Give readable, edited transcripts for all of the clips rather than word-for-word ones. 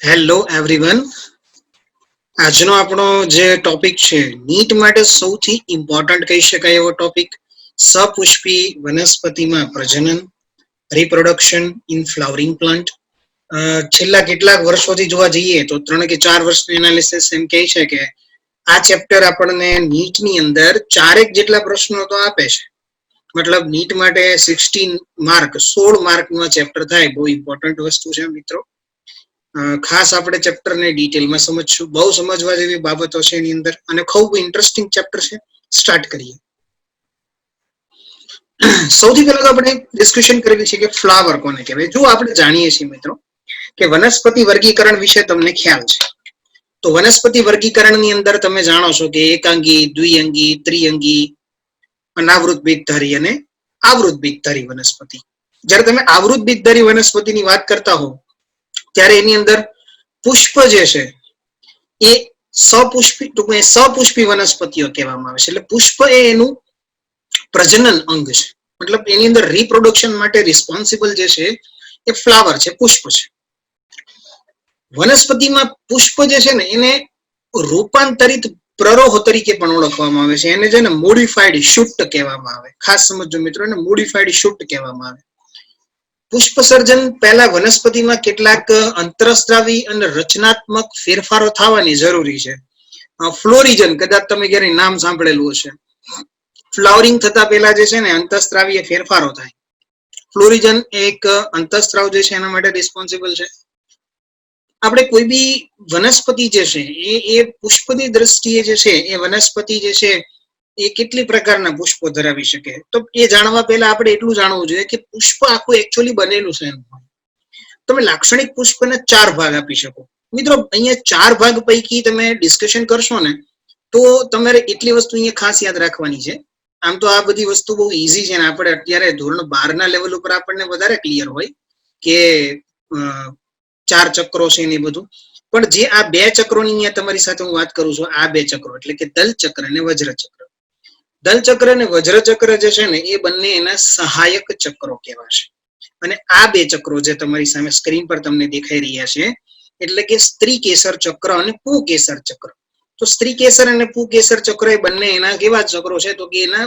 Hello everyone. આજનો આપણો જે ટોપિક છે નીટ માટે સૌથી ઇમ્પોર્ટન્ટ કહી શકાય એવો ટોપિક સપુષ્પી વનસ્પતિમાં પ્રજનન, રિપ્રોડક્શન ઇન ફ્લાવરિંગ પ્લાન્ટ. છેલ્લા કેટલાક વર્ષોથી જોવા જઈએ તો 3 કે 4 વર્ષનું એનાલિસિસ એમ કહે છે કે આ ચેપ્ટર આપણને નીટની અંદર 4 જેટલા પ્રશ્નો તો આપે છે. મતલબ નીટ માટે 16 માર્કનું આ ચેપ્ટર થાય. બહુ ઇમ્પોર્ટન્ટ વસ્તુ છે મિત્રો. ખાસ આપણે ચેપ્ટરને ડિટેલમાં સમજશું. બહુ સમજવા જેવી બાબતો છે એની અંદર અને ખૂબ ઇન્ટરેસ્ટિંગ ચેપ્ટર છે. સ્ટાર્ટ કરીએ. સૌથી પહેલા તો આપણે ડિસ્કશન કરવી છે કે ફ્લાવર કોને કહેવાય. જો આપણે જાણીએ છીએ મિત્રો કે વનસ્પતિ વર્ગીકરણ વિશે તમને ખ્યાલ છે, તો વનસ્પતિ વર્ગીકરણની અંદર તમે જાણો છો કે એકાંગી, દ્વિઅંગી, ત્રિઅંગી, અનાવૃત બીજધારી અને આવૃત બીજધારી વનસ્પતિ. જ્યારે તમે આવૃત બીજધારી વનસ્પતિની વાત કરતા હો ત્યારે એની અંદર પુષ્પ જે છે એ સપુષ્પી વનસ્પતિઓ કહેવામાં આવે છે. એટલે પુષ્પ એ એનું પ્રજનન અંગ છે. મતલબ એની અંદર રિપ્રોડક્શન માટે રિસ્પોન્સિબલ જે છે એ ફ્લાવર છે, પુષ્પ છે. વનસ્પતિમાં પુષ્પ જે છે ને એને રૂપાંતરિત પ્રરોહ તરીકે પણ ઓળખવામાં આવે છે. એને છે ને મોડિફાઈડ શૂટ કહેવામાં આવે. ખાસ સમજો મિત્રો, એને મોડિફાઈડ શૂટ કહેવામાં આવે. પુષ્પ સર્જન પહેલા વનસ્પતિમાં કેટલાક અંતરસ્ત્રાવી અને રચનાત્મક ફેરફારો થવાની જરૂરી છે. ફ્લોરિજન, કદાચ તમે ક્યારે નામ સાંભળેલું હશે. ફ્લાવરિંગ થતા પહેલા જે છે ને અંતરસ્ત્રાવીય ફેરફારો થાય. ફ્લોરિજન એક અંતઃસ્ત્રાવ જે છે એના માટે રિસ્પોન્સિબલ છે. આપણે કોઈ બી વનસ્પતિ જે છે એ પુષ્પની દ્રષ્ટિએ જે છે એ વનસ્પતિ જે છે એ કેટલી પ્રકારના પુષ્પો ધરાવી શકે. તો એ જાણવા પહેલા આપણે એટલું જાણવું જોઈએ કે પુષ્પ આખું એકચ્યુઅલી બનેલું છે. તમે લાક્ષણિક પુષ્પને 4 ભાગ આપી શકો. મિત્રો અહીંયા 4 ભાગ પૈકી તમે ડિસ્કશન કરશો ને તો તમારે એટલી વસ્તુ અહીંયા ખાસ યાદ રાખવાની છે. આમ તો આ બધી વસ્તુ બહુ ઈઝી છે ને આપણે અત્યારે ધોરણ 12 ના લેવલ ઉપર આપણને વધારે ક્લિયર હોય કે 4 ચક્રો છે ને બધું. પણ જે આ 2 ચક્રોની અહીંયા તમારી સાથે હું વાત કરું છું, આ 2 ચક્રો એટલે કે દલ ચક્ર અને વજ્ર ચક્ર. દલ ચક્ર અને વજ્ર ચક્ર જે છે ને એ બંને એના સહાયક ચક્રો કહેવાશે. અને આ 2 ચક્રો જે તમારી સામે સ્ક્રીન પર તમને દેખાઈ રહ્યા છે એટલે કે સ્ત્રી કેસર ચક્ર અને પુંકેસર ચક્ર. તો સ્ત્રી કેસર અને પુંકેસર ચક્ર એ બંને એના કેવા ચક્રો છે? તો કે એના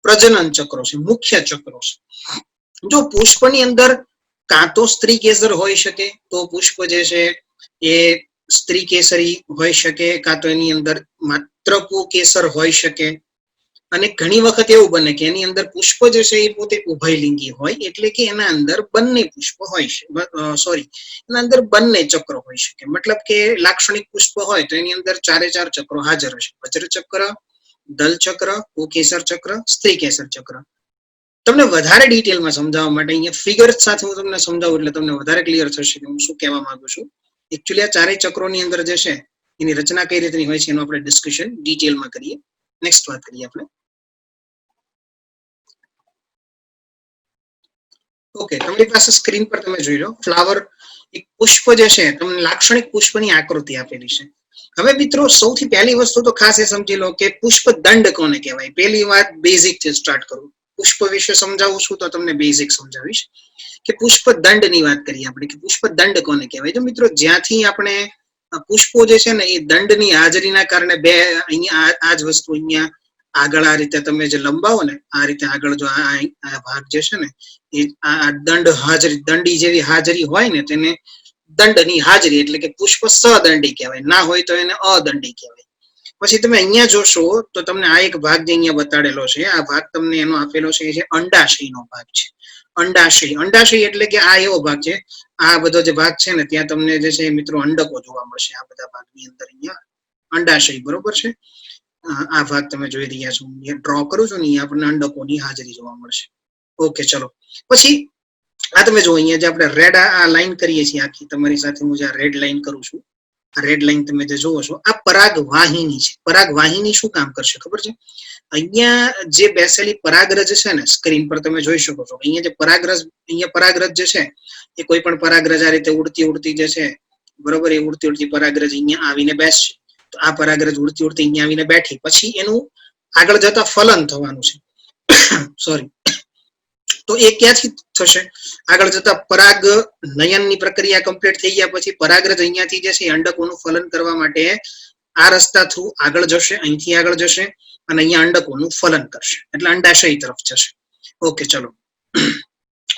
પ્રજનન ચક્રો છે, મુખ્ય ચક્રો છે. જો પુષ્પની અંદર કાં તો સ્ત્રી કેસર હોઈ શકે, તો પુષ્પ જે છે એ સ્ત્રી કેસરી હોઈ શકે, કાં તો એની અંદર માત્ર પુંકેસર હોઈ શકે. અને ઘણી વખત એવું બને કે એની અંદર પુષ્પ જે છે એ પોતે ઉભયલિંગી હોય, એટલે કે એના અંદર બંને પુષ્પ હોય છે, એના અંદર બંને ચક્ર હોઈ શકે. મતલબ કે લાક્ષણિક પુષ્પ હોય તો એની અંદર 4 ચક્રો હાજર હશે: વજ્ર ચક્ર, દલ ચક્ર, પુંકેસર ચક્ર, સ્ત્રી કેસર ચક્ર. તમને વધારે ડિટેલમાં સમજાવવા માટે અહીંયા ફિગર સાથે હું તમને સમજાવું એટલે તમને વધારે ક્લિયર થશે કે હું શું કહેવા માંગુ છું. એકચ્યુઅલી આ 4 ચક્રોની અંદર જે છે એની રચના કઈ રીતની હોય છે એનું આપણે ડિસ્કશન ડિટેલમાં કરીએ. નેક્સ્ટ વાત કરીએ આપણે. ઓકે, તમારી પાસે સ્ક્રીન પર તમે જોઈ લો ફ્લાવર એક પુષ્પ જે છે તમને લાક્ષણિક પુષ્પની આકૃતિ આપેલી છે. હવે મિત્રો સૌથી પહેલી વસ્તુ તો ખાસ એ સમજી લો કે પુષ્પ દંડ કોને કહેવાય. પહેલી વાત બેઝિક થી સ્ટાર્ટ કરું. પુષ્પ વિશે સમજાવું છું તો તમને બેઝિક સમજાવીશ કે પુષ્પ દંડની વાત કરીએ આપણે કે પુષ્પ દંડ કોને કહેવાય. તો મિત્રો જ્યાંથી આપણે પુષ્પો જે છે ને એ દંડની હાજરીના કારણે બે અહીંયા આ જ વસ્તુ અહીંયા આગળ આ રીતે તમે જે લંબાવો ને આ રીતે આગળ જો આ ભાગ જે છે ને એ આ દંડી જેવી હાજરી હોય ને તેને દંડની હાજરી એટલે કે પુષ્પ સદંડી કહેવાય. ના હોય તો એને અદંડી કહેવાય. પછી તમે અહીંયા જોશો તો તમને આ એક ભાગ જે અહીંયા બતાડેલો છે, આ ભાગ તમને એનો આપેલો છે, એ છે અંડાશયનો ભાગ છે. અંડાશય એટલે કે આ એવો ભાગ છે, આ બધો જે ભાગ છે ને ત્યાં તમને જે છે મિત્રો અંડકો જોવા મળશે. આ બધા ભાગની અંદર અહીંયા અંડાશય, બરોબર છે. આ ભાગ તમે જોઈ રહ્યા છો, ડ્રો કરું છું ને આપણને અંડકોની હાજરી જોવા મળશે. ઓકે, ચલો પછી આ તમે જો અહીંયા જે આપણે રેડ આ લાઈન કરીએ છીએ આખી તમારી સાથે હું જે રેડ લાઈન કરું છું, આ રેડ લાઈન તમે જે જોવો છો આ પરાગવાહિની છે. પરાગવાહિની શું કામ કરશે ખબર છે? અહીંયા જે બેસેલી પરાગરજ છે ને સ્ક્રીન પર તમે જોઈ શકો છો, અહીંયા જે પરાગરજ જે છે એ કોઈ પણ પરાગરજ આ રીતે ઉડતી જે છે, બરોબર, એ ઉડતી પરાગરજ અહીંયા આવીને બેસશે. તો આ પરાગરજ ઉડતી અહીંયા આવીને બેઠી પછી એનું આગળ જતા ફલન થવાનું છે. સોરી, તો એ ક્યાંથી થશે. આગળ જતા પરાગ નયનની પ્રક્રિયા કમ્પ્લીટ થઈ ગયા પછી પરાગરજ અહીંયાથી જે છે અંડકોનું ફલન કરવા માટે આ રસ્તા થ્રુ આગળ જશે, અહીંથી આગળ જશે અને અહીંયા અંડકોનું ફલન કરશે એટલે અંડાશય તરફ જશે. ઓકે, ચલો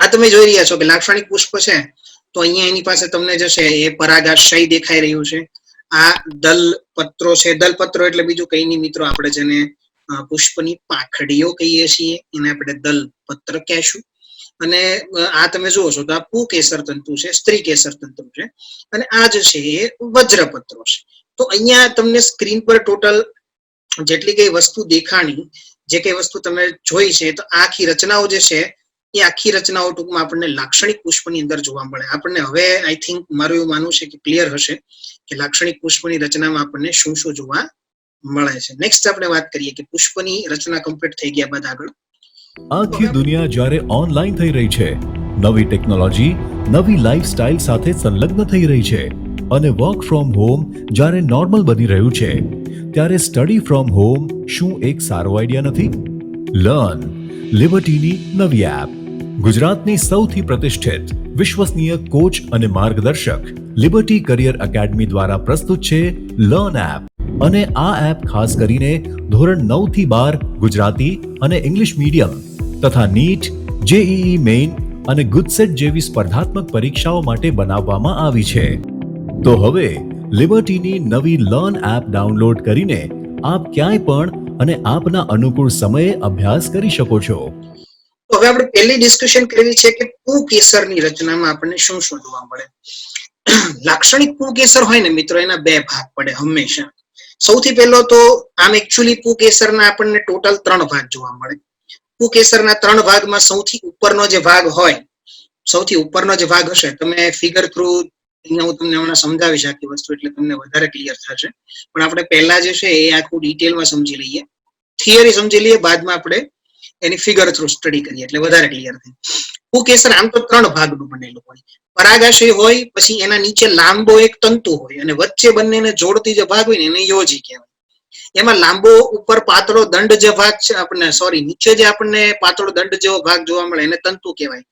આ તમે જોઈ રહ્યા છો કે લાક્ષણિક પુષ્પ છે તો અહીંયા એની પાસે તમને જે છે એ પરાગાશય દેખાઈ રહ્યું છે. આ દલ પત્રો છે. દલ પત્રો એટલે બીજું કઈ નહીં મિત્રો, આપણે જેને પુષ્પની પાંખડીઓ કહીએ છીએ એને આપણે દલ પત્ર કહેશું. અને આ તમે જુઓ છો તો આ પુકેસર તંતુ છે, સ્ત્રી કેસર તંતુ છે અને આ જે છે એ વજ્રપત્રો છે. તો અહીંયા તમને સ્ક્રીન પર ટોટલ જેટલી કઈ વસ્તુ દેખાણી, જે કઈ વસ્તુ તમે જોઈ છે, તો આખી રચનાઓ જે છે એ આખી રચનાઓ ટૂંકમાં આપણને લાક્ષણિક પુષ્પની અંદર જોવા મળે. આપણને હવે આઈ થિંક મારું એવું માનવું છે કે ક્લિયર હશે કે લાક્ષણિક પુષ્પની રચનામાં આપણને શું શું જોવા મળે છે. નેક્સ્ટ આપણે વાત કરીએ કે પુષ્પની રચના કમ્પ્લીટ થઈ ગયા બાદ આગળ આખી દુનિયા જ્યારે ઓનલાઈન થઈ રહી છે, નવી ટેકનોલોજી નવી લાઈફસ્ટાઈલ સાથે સંલગ્ન થઈ રહી છે અને વર્ક ફ્રોમ હોમ જ્યારે નોર્મલ બની રહ્યું છે, ત્યારે સ્ટડી ફ્રોમ હોમ શું એક સારો આઈડિયા નથી? લર્ન લિબર્ટીની નવી એપ, ગુજરાતની સૌથી પ્રતિષ્ઠિત વિશ્વસનીય કોચ અને માર્ગદર્શક લિબર્ટી કરિયર એકેડમી દ્વારા પ્રસ્તુત છે લર્ન એપ. અને આ એપ ખાસ કરીને ધોરણ 9 થી 12 ગુજરાતી અને ઇંગ્લિશ મીડિયમ તથા નીટ, જેઈઈ મેઇન અને ગુજસેટ જેવી સ્પર્ધાત્મક પરીક્ષાઓ માટે બનાવવામાં આવી છે. તો હવે લિબર્ટીની નવી લર્ન એપ ડાઉનલોડ કરીને આપ ક્યાંય પણ અને આપના અનુકૂળ સમયે અભ્યાસ કરી શકો છો. તો હવે આપણે પહેલી ડિસ્કશન કરવી છે કે પુકેસરની રચનામાં આપણને શું શું જોવા મળે. લાક્ષણિક પુકેસર હોય ને મિત્રો, એના બે ભાગ પડે હંમેશા. સૌથી પહેલો તો આમ એકચ્યુઅલી પુકેસરના આપણને ટોટલ 3 ભાગ જોવા મળે. પુકેસરના 3 ભાગમાં સૌથી ઉપરનો જે ભાગ હોય, સૌથી ઉપરનો જે ભાગ હશે, તમે ફિગર થ્રુ અહીંયા હું તમને હમણાં સમજાવીશ આખી વસ્તુ એટલે તમને વધારે ક્લિયર થશે. પણ આપણે પહેલા જે છે એ આખું ડિટેલમાં સમજી લઈએ, થિયરી સમજી લઈએ, બાદમાં આપણે એની ફિગર થ્રુ સ્ટડી કરીએ એટલે વધારે ક્લિયર થાય. પુકેસર આમ તો 3 ભાગનું બનેલું હોય. પરાગાશય હોય, પછી એના નીચે લાંબો એક તંતુ હોય અને વચ્ચે બંનેને જોડતી જે ભાગ હોય ને એને યોજી કહેવાય. એમાં લાંબો ઉપર પાતળો દંડ જે ભાગ છે આપણને, સોરી, નીચે જે આપણને પાતળો દંડ જેવો ભાગ જોવા મળે એને તંતુ કહેવાય.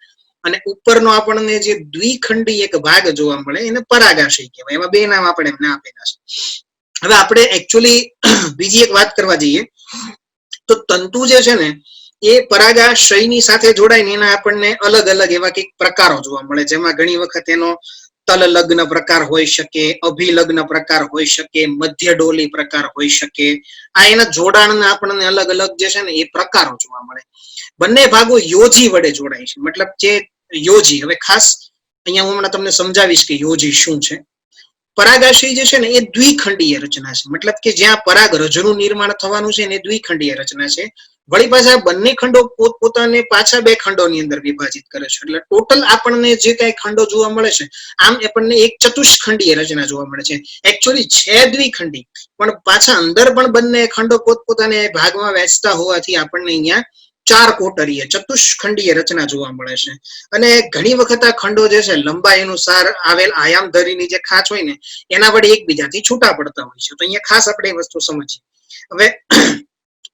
અને ઉપરનો આપણને જે દ્વિખંડી એક ભાગ જોવા મળે એને પરાગાશય કહેવાય. એમાં બે નામ આપણે એમને આપેલા છે. હવે આપણે એકચ્યુઅલી બીજી એક વાત કરવા જઈએ તો તંતુ જે છે ને એ પરાગાશયની સાથે જોડાય ને એના આપણને અલગ અલગ એવા કંઈક પ્રકારો જોવા મળે, જેમાં ઘણી વખત એનો તલ લગ્ન પ્રકાર હોઈ શકે, અભિલગ્ન પ્રકાર હોઈ શકે, મધ્ય ડોલી પ્રકાર હોઈ શકે. આ એના જોડાણના આપણને અલગ અલગ જે છે ને એ પ્રકારો જોવા મળે. બંને ભાગો યોજી વડે જોડાય છે. મતલબ જે યોજી, હવે ખાસ અહીંયા હું હમણાં તમને સમજાવીશ કે યોજી શું છે. પરાગાશય જે છે ને એ દ્વિખંડીય રચના છે. મતલબ કે જ્યાં પરાગરજનું નિર્માણ થવાનું છે ને એ દ્વિખંડીય રચના છે. વળી પાછા બંને ખંડો પોતપોતાને પાછા 2 ખંડોની અંદર વિભાજિત કરે છે. એટલે ટોટલ આપણને જે કઈ ખંડો જોવા મળે છે, આમ આપણને એક ચતુષ્ખંડીય રચના જોવા મળે છે. એકચ્યુઅલી છે દ્વિખંડી, પણ પાછા અંદર પણ બંને ખંડો પોતપોતાને ભાગમાં વહેંચતા હોવાથી આપણને અહીંયા 4 કોટરીય ચતુષ્ખંડીય રચના જોવા મળે છે. અને ઘણી વખત આ ખંડો જે છે લંબાઈ અનુસાર આવેલ આયામ ધરીની જે ખાંચ હોય ને એના વડે એકબીજાથી છૂટા પડતા હોય છે. તો અહીંયા ખાસ આપણે એ વસ્તુ સમજીએ.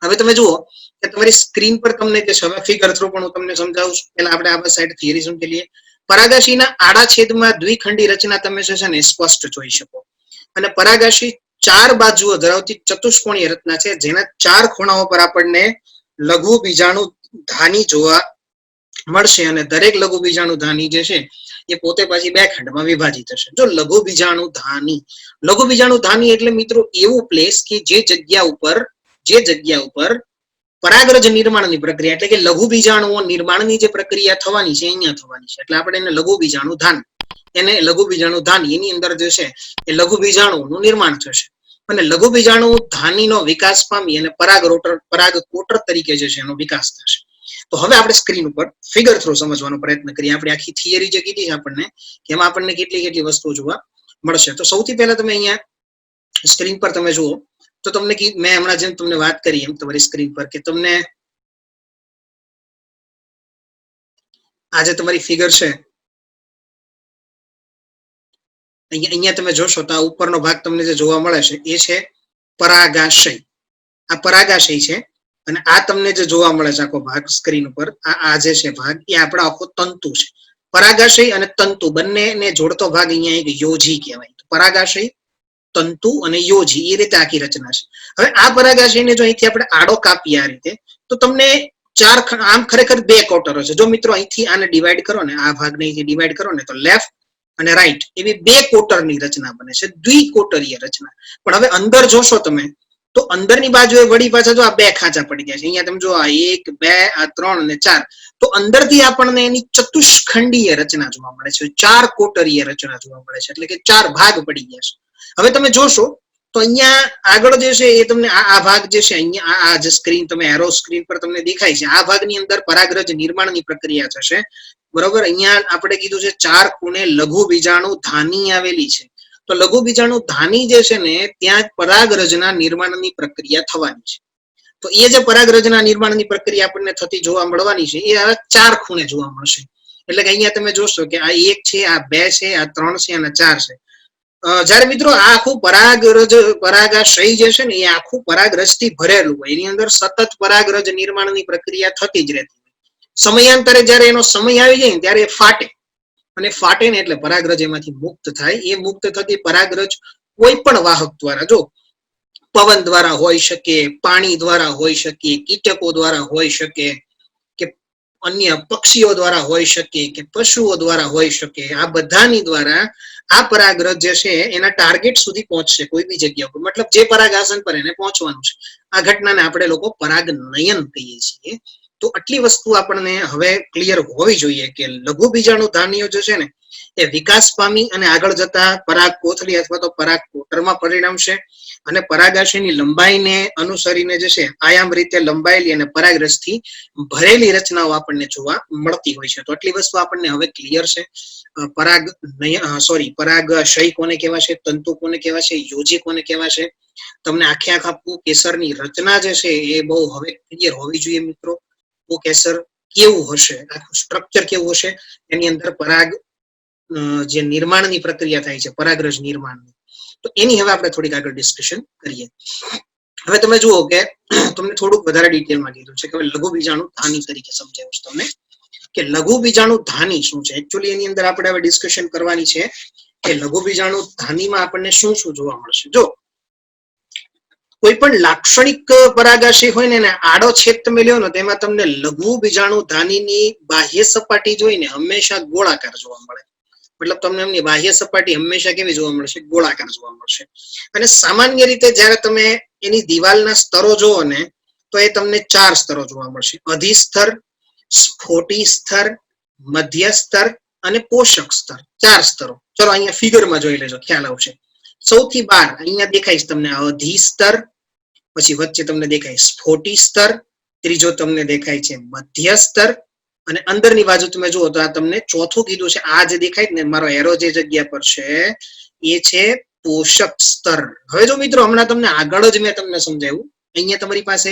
હવે તમે જુઓ કે તમારી સ્ક્રીન પર તમને જે છે, ફિગર થ્રુ પણ હું તમને સમજાવું છું. પહેલા આપણે આ સાઈડ થિયરી સમજી લઈએ. પરાગાશયના આડા છેદમાં દ્વિખંડી રચના તમે જે છે ને સ્પષ્ટ જોઈ શકો. અને પરાગાશય 4 બાજુઓ ધરાવતી ચતુષ્કોણીય રચના છે, જેના 4 ખૂણાઓ પર આપણને લઘુ બીજાણુ ધાની જોવા મળશે. અને દરેક લઘુ બીજાણુ ધાની જે છે એ પોતે પાછી 2 ખંડમાં વિભાજિત થશે. જો લઘુ બીજાણુ ધાની એટલે મિત્રો એવું પ્લેસ કે જે જગ્યા ઉપર પરાગરજ નિર્માણની પ્રક્રિયા એટલે કે લઘુ બીજાણુઓ નિર્માણની જે પ્રક્રિયા થવાની છે અહીંયા થવાની છે. એટલે આપણે એને લઘુ બીજાણુ ધાની એની અંદર જે છે એ લઘુ બીજાણુઓનું નિર્માણ થશે. અને લઘુ બીજાણુ ધાનીનો વિકાસ પામી અને પરાગકોટર તરીકે જે છે એનો વિકાસ થશે. તો હવે આપણે સ્ક્રીન ઉપર ફિગર થ્રુ સમજવાનો પ્રયત્ન કરીએ. આપણે આખી થિયરી જે કીધી છે આપણને કે એમાં આપણને કેટલી વસ્તુઓ જોવા મળશે. તો સૌથી પહેલા તમે અહીંયા સ્ક્રીન પર તમે જુઓ તો તમને મેં હમણાં જેમ તમને વાત કરી એમ તમારી સ્ક્રીન પર કે તમને આ જે તમારી ફિગર છે અહીંયા તમે જોશો તો આ ઉપરનો ભાગ તમને જે જોવા મળે છે એ છે પરાગાશય. આ પરાગાશય છે અને આ તમને જે જોવા મળે છે આખો ભાગ સ્ક્રીન ઉપર, આ જે છે ભાગ એ આપણો આખો તંતુ છે. પરાગાશય અને તંતુ બંનેને જોડતો ભાગ અહીંયા એક યોજી કહેવાય. પરાગાશય, તંતુ અને યોજી, એ રીતે આખી રચના છે. હવે આ પરાગાશયને જો અહીંથી આપણે આડો કાપીએ આ રીતે, તો તમને ચાર, આમ ખરેખર 2 કોટરો છે. જો મિત્રો અહીંથી આને ડિવાઈડ કરો ને, આ ભાગને અહીંથી ડિવાઈડ કરો ને, તો લેફ્ટ અને રાઈટ એવી 2 કોટરની રચના બને છે, દ્વિકોટરીય રચના. પણ હવે અંદર જોશો તમે, તો અંદરની બાજુએ વળી પાછા જો આ 2 ખાંચા પડી ગયા છે. અહીંયા તમે જો આ 1, 2, આ 3 અને 4, તો અંદરથી આપણને એની ચતુષ્ખંડીય રચના જોવા મળે છે, 4 કોટરીય રચના જોવા મળે છે, એટલે કે 4 ભાગ પડી ગયા છે. હવે તમે જોશો તો અહીંયા આગળ જે છે એ તમને આ ભાગ જે છે, અહીંયા આ જે સ્ક્રીન તમે એરો સ્ક્રીન પર તમને દેખાય છે, આ ભાગની અંદર પરાગરજ નિર્માણની પ્રક્રિયા થશે, બરોબર. અહીંયા આપણે કીધું છે 4 ખૂણે લઘુ બીજાણુ ધાની આવેલી છે. તો લઘુ બીજાણુ ધાની જે છે ને, ત્યાં પરાગરજના નિર્માણની પ્રક્રિયા થવાની છે. તો એ જે પરાગરજના નિર્માણની પ્રક્રિયા આપણને થતી જોવા મળવાની છે, એ આ 4 ખૂણે જોવા મળશે. એટલે કે અહીંયા તમે જોશો કે આ 1 છે, આ 2 છે, આ 3 છે અને 4 છે. જયારે મિત્રો આ આખું પરાગાશય જે છે ને, એ આખું પરાગરજ થી ભરેલું હોય, એની અંદર સતત પરાગરજ નિર્માણની પ્રક્રિયા થતી જ રહેતી હોય. સમયાંતરે જયારે એનો સમય આવી જાય ને, ત્યારે એ ફાટે, અને ફાટે ને એટલે પરાગરજ એમાંથી મુક્ત થાય. એ મુક્ત થતી પરાગરજ કોઈ પણ વાહક દ્વારા, જો પવન દ્વારા હોઈ શકે, પાણી દ્વારા હોઈ શકે, કીટકો દ્વારા હોઈ શકે, કે અન્ય પક્ષીઓ દ્વારા હોઈ શકે, કે પશુઓ દ્વારા હોઈ શકે, આ બધાની દ્વારા આ પરાગરજ જે છે એના ટાર્ગેટ સુધી પહોંચશે કોઈ બી જગ્યા પર, મતલબ જે પરાગાસન પર એને પહોંચવાનું છે. આ ઘટનાને આપણે લોકો પરાગનયન કહીએ છીએ. તો આટલી વસ્તુ આપણને હવે ક્લિયર હોવી જોઈએ કે લઘુ બીજાણુ ધાનીઓ જે છે ને, એ વિકાસ પામી અને આગળ જતા પરાગ કોથળી અથવા તો પરાગ કોટરમાં પરિણમશે, અને પરાગાશયની લંબાઈને અનુસરીને જે છે આયામ રીતે લંબાયેલી અને પરાગરજથી ભરેલી રચનાઓ આપણને જોવા મળતી હોય છે. તો આટલી વસ્તુ આપણને હવે ક્લિયર છે. પરાગાશય કોને કહેવાશે, તંતુ કોને કહેવાશે, યોજી કોને કહેવાશે, તમને આખે આખા પુંકેસરની રચના જે છે એ બહુ હવે ક્લિયર હોવી જોઈએ મિત્રો. પુંકેસર કેવું હશે, આખું સ્ટ્રક્ચર કેવું હશે, એની અંદર પરાગ જે નિર્માણની પ્રક્રિયા થાય છે, પરાગરજ નિર્માણની, તો એની હવે આપણે થોડીક આગળ ડિસ્કશન કરીએ. હવે તમે જુઓ કે તમને થોડુંક વધારે ડિટેલમાં કીધું છે કે લઘુ બીજાણુ ધાની તરીકે સમજાવું છું તમને કે લઘુ બીજાણુ ધાની શું છે. એકચ્યુઅલી એની અંદર આપણે હવે ડિસ્કશન કરવાની છે કે લઘુ બીજાણુ ધાનીમાં આપણને શું શું જોવા મળશે. જો કોઈ પણ લાક્ષણિક પરાગાશય હોય ને, આડો છેદ તમે લ્યો ને, તેમાં તમને લઘુ બીજાણુ ધાનીની બાહ્ય સપાટી જોઈને હંમેશા ગોળાકાર જોવા મળે. મતલબ તમને એમની બાહ્ય સપાટી હંમેશા કેવી જોવા મળશે, ગોળાકાર જોવા મળશે. અને સામાન્ય રીતે જ્યારે તમે એની દિવાલના સ્તરો જોવો ને, તો એ તમને 4 સ્તરો જોવા મળશે: અધિસ્તર, સ્ફોટી સ્તર, મધ્ય સ્તર અને પોષક સ્તર. 4 સ્તરો. ચલો અહીંયા ફિગરમાં જોઈ લેજો, ખ્યાલ આવશે. સૌથી બહાર અહીંયા દેખાય છે તમને અધિસ્તર, પછી વચ્ચે તમને દેખાય સ્ફોટી સ્તર, ત્રીજો તમને દેખાય છે મધ્ય સ્તર, અને અંદરની બાજુ તમે જુઓ તો આ તમને ચોથું કીધું છે, આ જે દેખાય ને મારો એરો જે જગ્યા પર છે એ છે પોષક સ્તર. હવે જો મિત્રો હમણાં તમને આગળ જ મેં તમને સમજાવ્યું, અહીંયા તમારી પાસે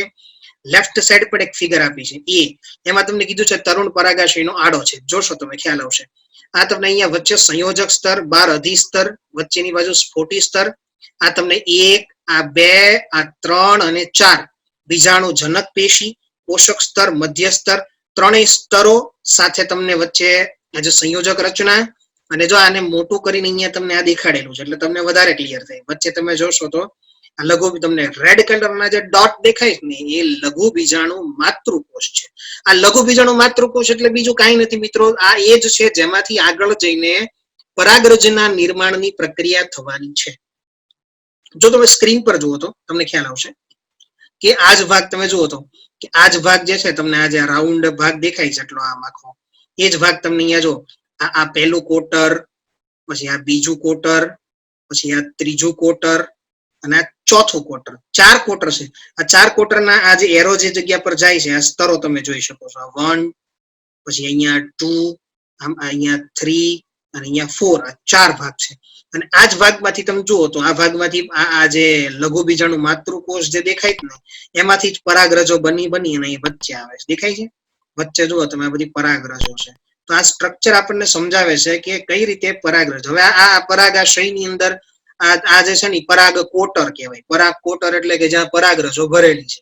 લેફ્ટ સાઈડ પર એક ફિગર આપી છે એ, એમાં તમને કીધું છે તરુણ પરાગાશયનો આડો છે. જોશો તમે ખ્યાલ આવશે. આ તમને અહીંયા વચ્ચે સંયોજક સ્તર, 12 અધિસ્તર, વચ્ચેની બાજુ સ્ફોટી સ્તર, આ તમને 1, આ 2, આ 3 અને 4 બીજાણુ જનક પેશી, પોષક સ્તર, મધ્ય સ્તર, ત્રણેય સ્તરો સાથે તમને વચ્ચે આજે સંયોજક રચના. અને જો આને મોટું કરીને અહીંયા તમને આ દેખાડેલું છે એટલે તમને વધારે ક્લિયર થાય. વચ્ચે તમે જોશો તો આ લઘુ, તમને રેડ કલરના જે ડોટ દેખાય ને, એ લઘુ બીજાણુ માતૃકોષ છે. આ લઘુ બીજાણુ માતૃકોષ એટલે બીજું કાંઈ નથી મિત્રો, આ એ જ છે જેમાંથી આગળ જઈને પરાગરજના નિર્માણની પ્રક્રિયા થવાની છે. જો તમે સ્ક્રીન પર જુઓ તો તમને ખ્યાલ આવશે કે આ જ ભાગ તમે જુઓ તો કે આ જ ભાગ જે છે તમને આ જે રાઉન્ડ ભાગ દેખાય છે એટલો આમ આખો, એ જ ભાગ તમને અહીંયા જો આ પહેલું કોટર, પછી આ બીજું કોટર, પછી આ ત્રીજું કોટર અને આ ચોથું કોટર. 4 કોટર છે. આ 4 કોટરના આ જે એરો જે જગ્યા પર જાય છે, આ સ્તરો તમે જોઈ શકો છો. 1, પછી અહીંયા 2, અહીંયા 3 અને અહીંયા 4. આ 4 ભાગ છે. અને આ જ ભાગમાંથી તમે જુઓ તો આ ભાગમાંથી આ જે લઘુ બીજાણુ માતૃકોષ જે દેખાય ને, એમાંથી જ પરાગરજો બની અને અહીં વચ્ચે આવે છે. દેખાય છે વચ્ચે જુઓ તમે, આ બધી પરાગરજો છે. તો આ સ્ટ્રક્ચર આપણને સમજાવે છે કે કઈ રીતે પરાગરજ. હવે આ પરાગાશયની અંદર આ જે છે ને પરાગ કોટર કહેવાય. પરાગ કોટર એટલે કે જ્યાં પરાગરજો ભરેલી છે.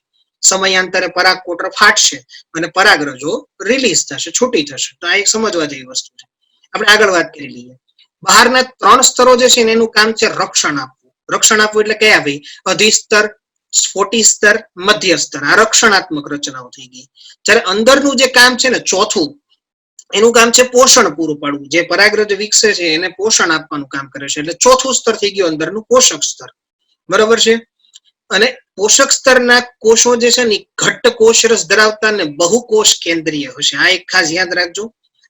સમયાંતરે પરાગકોટર ફાટશે અને પરાગરજો રિલીઝ થશે, છૂટી થશે. તો આ એક સમજવા જેવી વસ્તુ છે. આપણે આગળ વાત કરી લઈએ. બહારના 3 સ્તરો જે છે એનું કામ છે રક્ષણ આપવું. રક્ષણ આપવું એટલે કયા ભાઈ? અધિસ્તર, સ્ફોટી સ્તર, મધ્ય સ્તર. આ રક્ષણાત્મક રચનાઓ થઈ ગઈ. જ્યારે અંદરનું જે કામ છે ને ચોથું, એનું કામ છે પોષણ પૂરું પાડવું. જે પરાગરજ વિકસે છે એને પોષણ આપવાનું કામ કરે છે. એટલે ચોથું સ્તર થઈ ગયું અંદરનું પોષક સ્તર. બરાબર છે. અને પોષક સ્તરના કોષો જે છે ને ઘટ્ટ કોષરસ ધરાવતા ને બહુકોષ કેન્દ્રીય હશે. આ એક ખાસ યાદ રાખજો,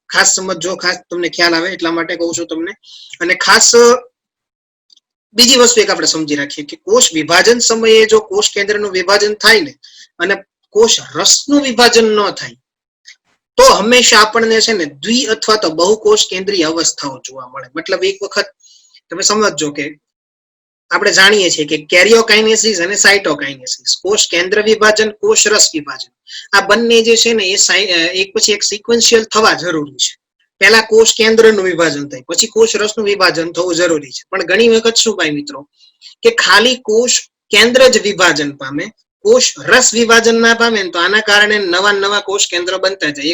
ખાસ સમજો, ખાસ તમને ખ્યાલ આવે એટલા માટે કહું છું તમને. અને ખાસ બીજી વસ્તુ એક આપણે સમજી રાખીએ કે કોષ વિભાજન સમયે જો કોષ કેન્દ્રનું વિભાજન થાય ને અને કોષ રસનું વિભાજન ન થાય તો હંમેશા આપણને છે ને દ્વિ અથવા તો બહુકોષ કેન્દ્રીય અવસ્થાઓ જોવા મળે. મતલબ એક વખત તમે સમજો કે આપણે જાણીએ છીએ કે કેરિયોકાઇનેસિસ અને સાઇટોકાઇનેસિસ, કોષ કેન્દ્ર વિભાજન, કોષ રસ વિભાજન, આ બંને જે છે ને એ એક પછી એક સિક્વન્શિયલ થવા જરૂરી છે. પહેલા કોષ કેન્દ્રનું વિભાજન થાય, પછી કોષ રસનું વિભાજન થવું જરૂરી છે. પણ ઘણી વખત શું ભાઈ મિત્રો કે ખાલી કોષ કેન્દ્ર જ વિભાજન પામે, કોષ રસ વિભાજન ના પામે તો આના કારણે નવા કોષ કેન્દ્ર બનતા જાય.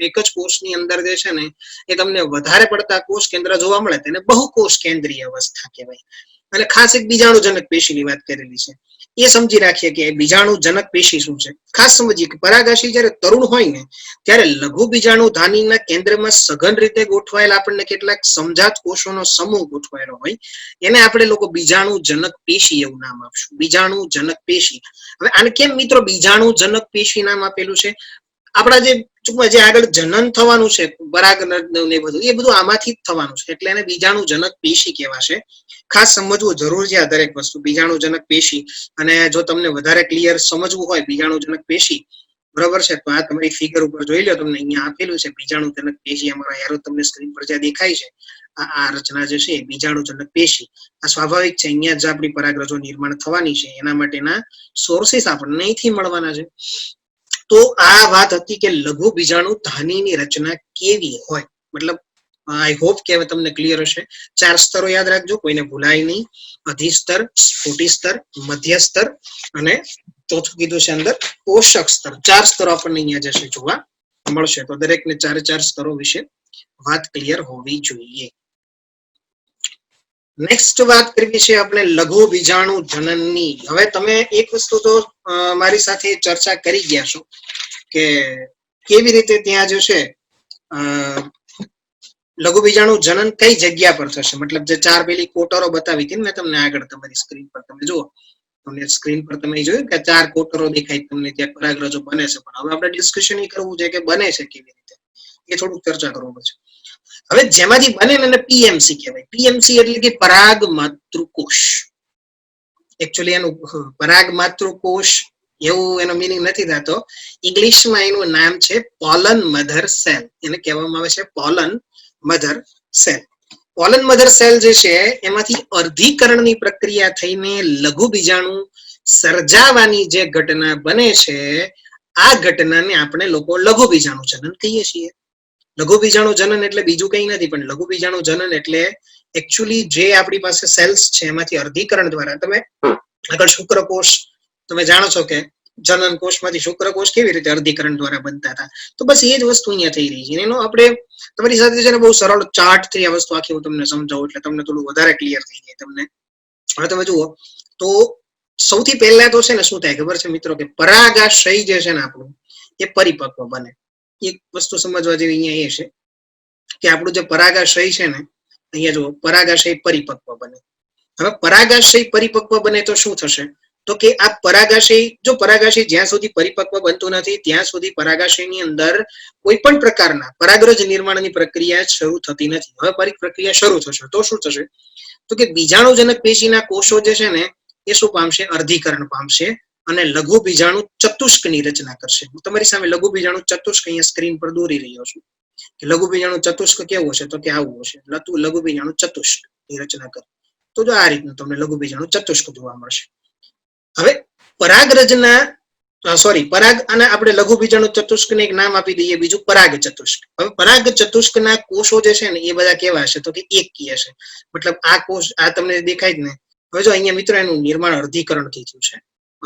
એક જ કોષની અંદર જે છે ને એ તમને વધારે પડતા કોષ કેન્દ્ર જોવા મળે તેને બહુકોષ કેન્દ્રીય અવસ્થા કહેવાય. અને ખાસ એક બીજાણુજનક પેશીની વાત કરેલી છે, એ સમજી રાખીએ કે બીજાણુજનક પેશી શું છે. ખાસ સમજીએ કે પરાગાશી જ્યારે તરુણ હોય ને ત્યારે લઘુ બીજાણુ ધાનીના કેન્દ્રમાં સઘન રીતે ગોઠવાયેલા આપણને કેટલાક સમજાત કોષોનો સમૂહ ગોઠવાયેલો હોય, એને આપણે લોકો બીજાણુજનક પેશી એવું નામ આપશું, બીજાણુજનક પેશી. હવે આને કેમ મિત્રો બીજાણુજનક પેશી નામ આપેલું છે? આપણા જે ટૂંકમાં જે આગળ જનન થવાનું છે પરાગરજ ને બધું, એ બધું આમાંથી જ થવાનું છે, એટલે એને બીજાણુજનક પેશી કહેવાશે. ખાસ સમજવું જરૂર છે આ દરેક વસ્તુ, બીજાણુજનક પેશી. અને જો તમને વધારે ક્લિયર સમજવું હોય બીજાણુજનક પેશી, બરોબર છે, તો આ તમારી ફિગર ઉપર જોઈ લો, તમને અહીંયા આપેલું છે બીજાણુજનક પેશી. અમારા એરો તમને સ્ક્રીન પર જ્યાં દેખાય છે આ રચના જે છે બીજાણુજનક પેશી. આ સ્વાભાવિક છે, અહીંયા જ આપણી પરાગરજો નિર્માણ થવાની છે, એના માટેના સોર્સિસ આપણને અહીંથી મળવાના છે. તો આ વાત હતી કે લઘુ બીજાણુ ધાનીની રચના કેવી હોય. મતલબ આઈ હોપ કે હવે તમને ક્લિયર હશે. 4 સ્તરો યાદ રાખજો, કોઈને ભૂલાય નહીં. અધિસ્તર, સ્ફુટી સ્તર, મધ્ય સ્તર અને ચોથું કીધું છે અંદર પોષક સ્તર. 4 સ્તરો આપણને અહીંયા જશે જોવા મળશે. તો દરેકને 4 સ્તરો વિશે વાત ક્લિયર હોવી જોઈએ. નેક્સ્ટ વાત કરવી છે આપણે લઘુ બીજાણુ જનનની. હવે તમે એક વસ્તુ તો મારી સાથે ચર્ચા કરી ગયા છો કે કેવી રીતે ત્યાં જે છે લઘુ બીજાણુ જનન કઈ જગ્યા પર થશે. મતલબ જે 4 પેલી કોટરો બતાવી હતી મેં તમને આગળ, તમારી સ્ક્રીન પર તમે જુઓ, તમને સ્ક્રીન પર તમે જોયું કે 4 કોટરો દેખાય તમને, ત્યાં પરાગરજો બને છે. પણ હવે આપણે ડિસ્કશન એ કરવું છે કે બને છે કેવી રીતે, એ થોડુંક ચર્ચા કરવું પડશે. હવે જેમાંથી બને ને પીએમસી કહેવાય. પીએમસી એટલે કે પરાગ માતૃકોષ. એકચ્યુઅલી એનું પરાગ માતૃકોષ એવું એનો મીનિંગ નથી થતો. ઇંગ્લિશમાં એનું નામ છે પોલન મધર સેલ. એને કહેવામાં આવે છે pollen mother cell. Pollen mother cell જે છે એમાંથી અર્ધીકરણની પ્રક્રિયા થઈને લઘુ બીજાણુ સર્જાવાની જે ઘટના બને છે, આ ઘટનાને આપણે લોકો લઘુ બીજાણુ જનન કહીએ છીએ. લઘુ બીજાણુ જનન એટલે બીજું કઈ નથી, પણ લઘુ બીજાણુ જનન એટલે એકચ્યુઅલી જે આપણી પાસે સેલ્સ છે એમાંથી અર્ધીકરણ દ્વારા, તમે આગળ શુક્રકોષ તમે જાણો છો કે જનન કોષમાંથી શુક્રકોષ કેવી રીતે અર્ધીકરણ દ્વારા બનતા હતા, તો બસ એ જ વસ્તુ અહીંયા થઈ રહી છે. એનો આપણે તમારી સાથે છે ને બહુ સરળ ચાર્ટ થી આ વસ્તુ આખી હું તમને સમજાવું એટલે તમને થોડું વધારે ક્લિયર થઈ જાય તમને. હવે તમે જુઓ તો સૌથી પહેલા તો છે ને શું થાય ખબર છે મિત્રો કે પરાગાશય જે છે ને આપણું એ પરિપક્વ બને. એક વસ્તુ સમજવા જેવી અહીંયા એ છે કે આપણું જે પરાગાશય છે ને અહીંયા જુઓ પરાગાશય પરિપક્વ બને. હવે પરાગાશય પરિપક્વ બને તો શું થશે તો કે આ પરાગાશય જ્યાં સુધી પરિપક્વ બનતું નથી ત્યાં સુધી પરાગાશયની અંદર કોઈ પણ પ્રકારના પરાગરજ નિર્માણની પ્રક્રિયા શરૂ થતી નથી. હવે પ્રક્રિયા શરૂ થશે તો શું થશે તો કે બીજાણુજનક પેશીના કોષો જે છે ને એ શું પામશે, અર્ધીકરણ પામશે અને લઘુ બીજાણુ ચતુષ્કની રચના કરશે. હું તમારી સામે લઘુ બીજાણુ ચતુષ્ક અહીંયા સ્ક્રીન પર દોરી રહ્યો છું કે લઘુ બીજાણુ ચતુષ્ક કેવું હશે તો કે આવું હશે. લઘુ બીજાણુ ચતુષ્ક ની રચના કરે તો જો આ રીતનું તમને લઘુ બીજાણુ ચતુષ્ક જોવા મળશે. હવે પરાગરજના પરાગ અને આપણે લઘુ બીજાણુ ચતુષ્કને એક નામ આપી દઈએ, બીજું પરાગ ચતુષ્ક. હવે પરાગ ચતુષ્કના કોષો જે છે ને એ બધા કેવા હશે તો કે એકી હશે. મતલબ આ કોષ આ તમને દેખાય જ ને. હવે જો અહીંયા મિત્રો એનું નિર્માણ અર્ધીકરણ થી થયું છે.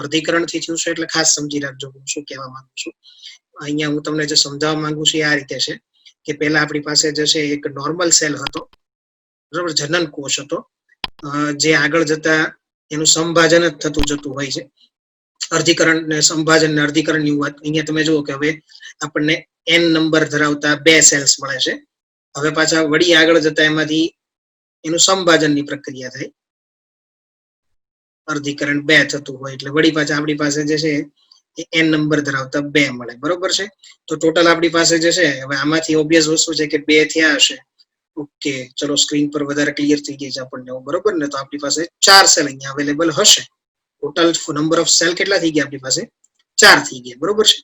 અર્ધીકરણથી થયું છે એટલે ખાસ સમજી રાખજો હું શું કહેવા માંગુ છું. અહીંયા હું તમને જે સમજાવવા માંગુ છું એ આ રીતે છે કે પહેલા આપણી પાસે જે છે એક નોર્મલ સેલ હતો, બરાબર, જનન કોષ હતો, જે આગળ જતા એનું સંભાજન જ થતું જતું હોય છે. અર્ધીકરણ ને સંભાજન ને અર્ધીકરણની વાત અહીંયા તમે જુઓ કે હવે આપણને n નંબર ધરાવતા 2 સેલ્સ મળે છે. હવે પાછા વળી આગળ જતા એમાંથી એનું સંભાજનની પ્રક્રિયા થાય, અર્ધીકરણ 2 થતું હોય એટલે વળી પાછા આપણી પાસે જે છે એ n નંબર ધરાવતા 2 મળે, બરોબર છે. તો ટોટલ આપણી પાસે જે છે હવે આમાંથી ઓબ્વિયસ વસ્તુ છે કે 2 થયા હશે. ઓકે, ચલો સ્ક્રીન પર વધારે ક્લિયર થઈ ગઈ છે આપણને, બરોબર ને. તો આપણી પાસે 4 સેલ અહીંયા અવેલેબલ હશે. ટોટલ નંબર ઓફ સેલ કેટલા થઈ ગયા આપણી પાસે? 4 થઈ ગયા, બરોબર છે.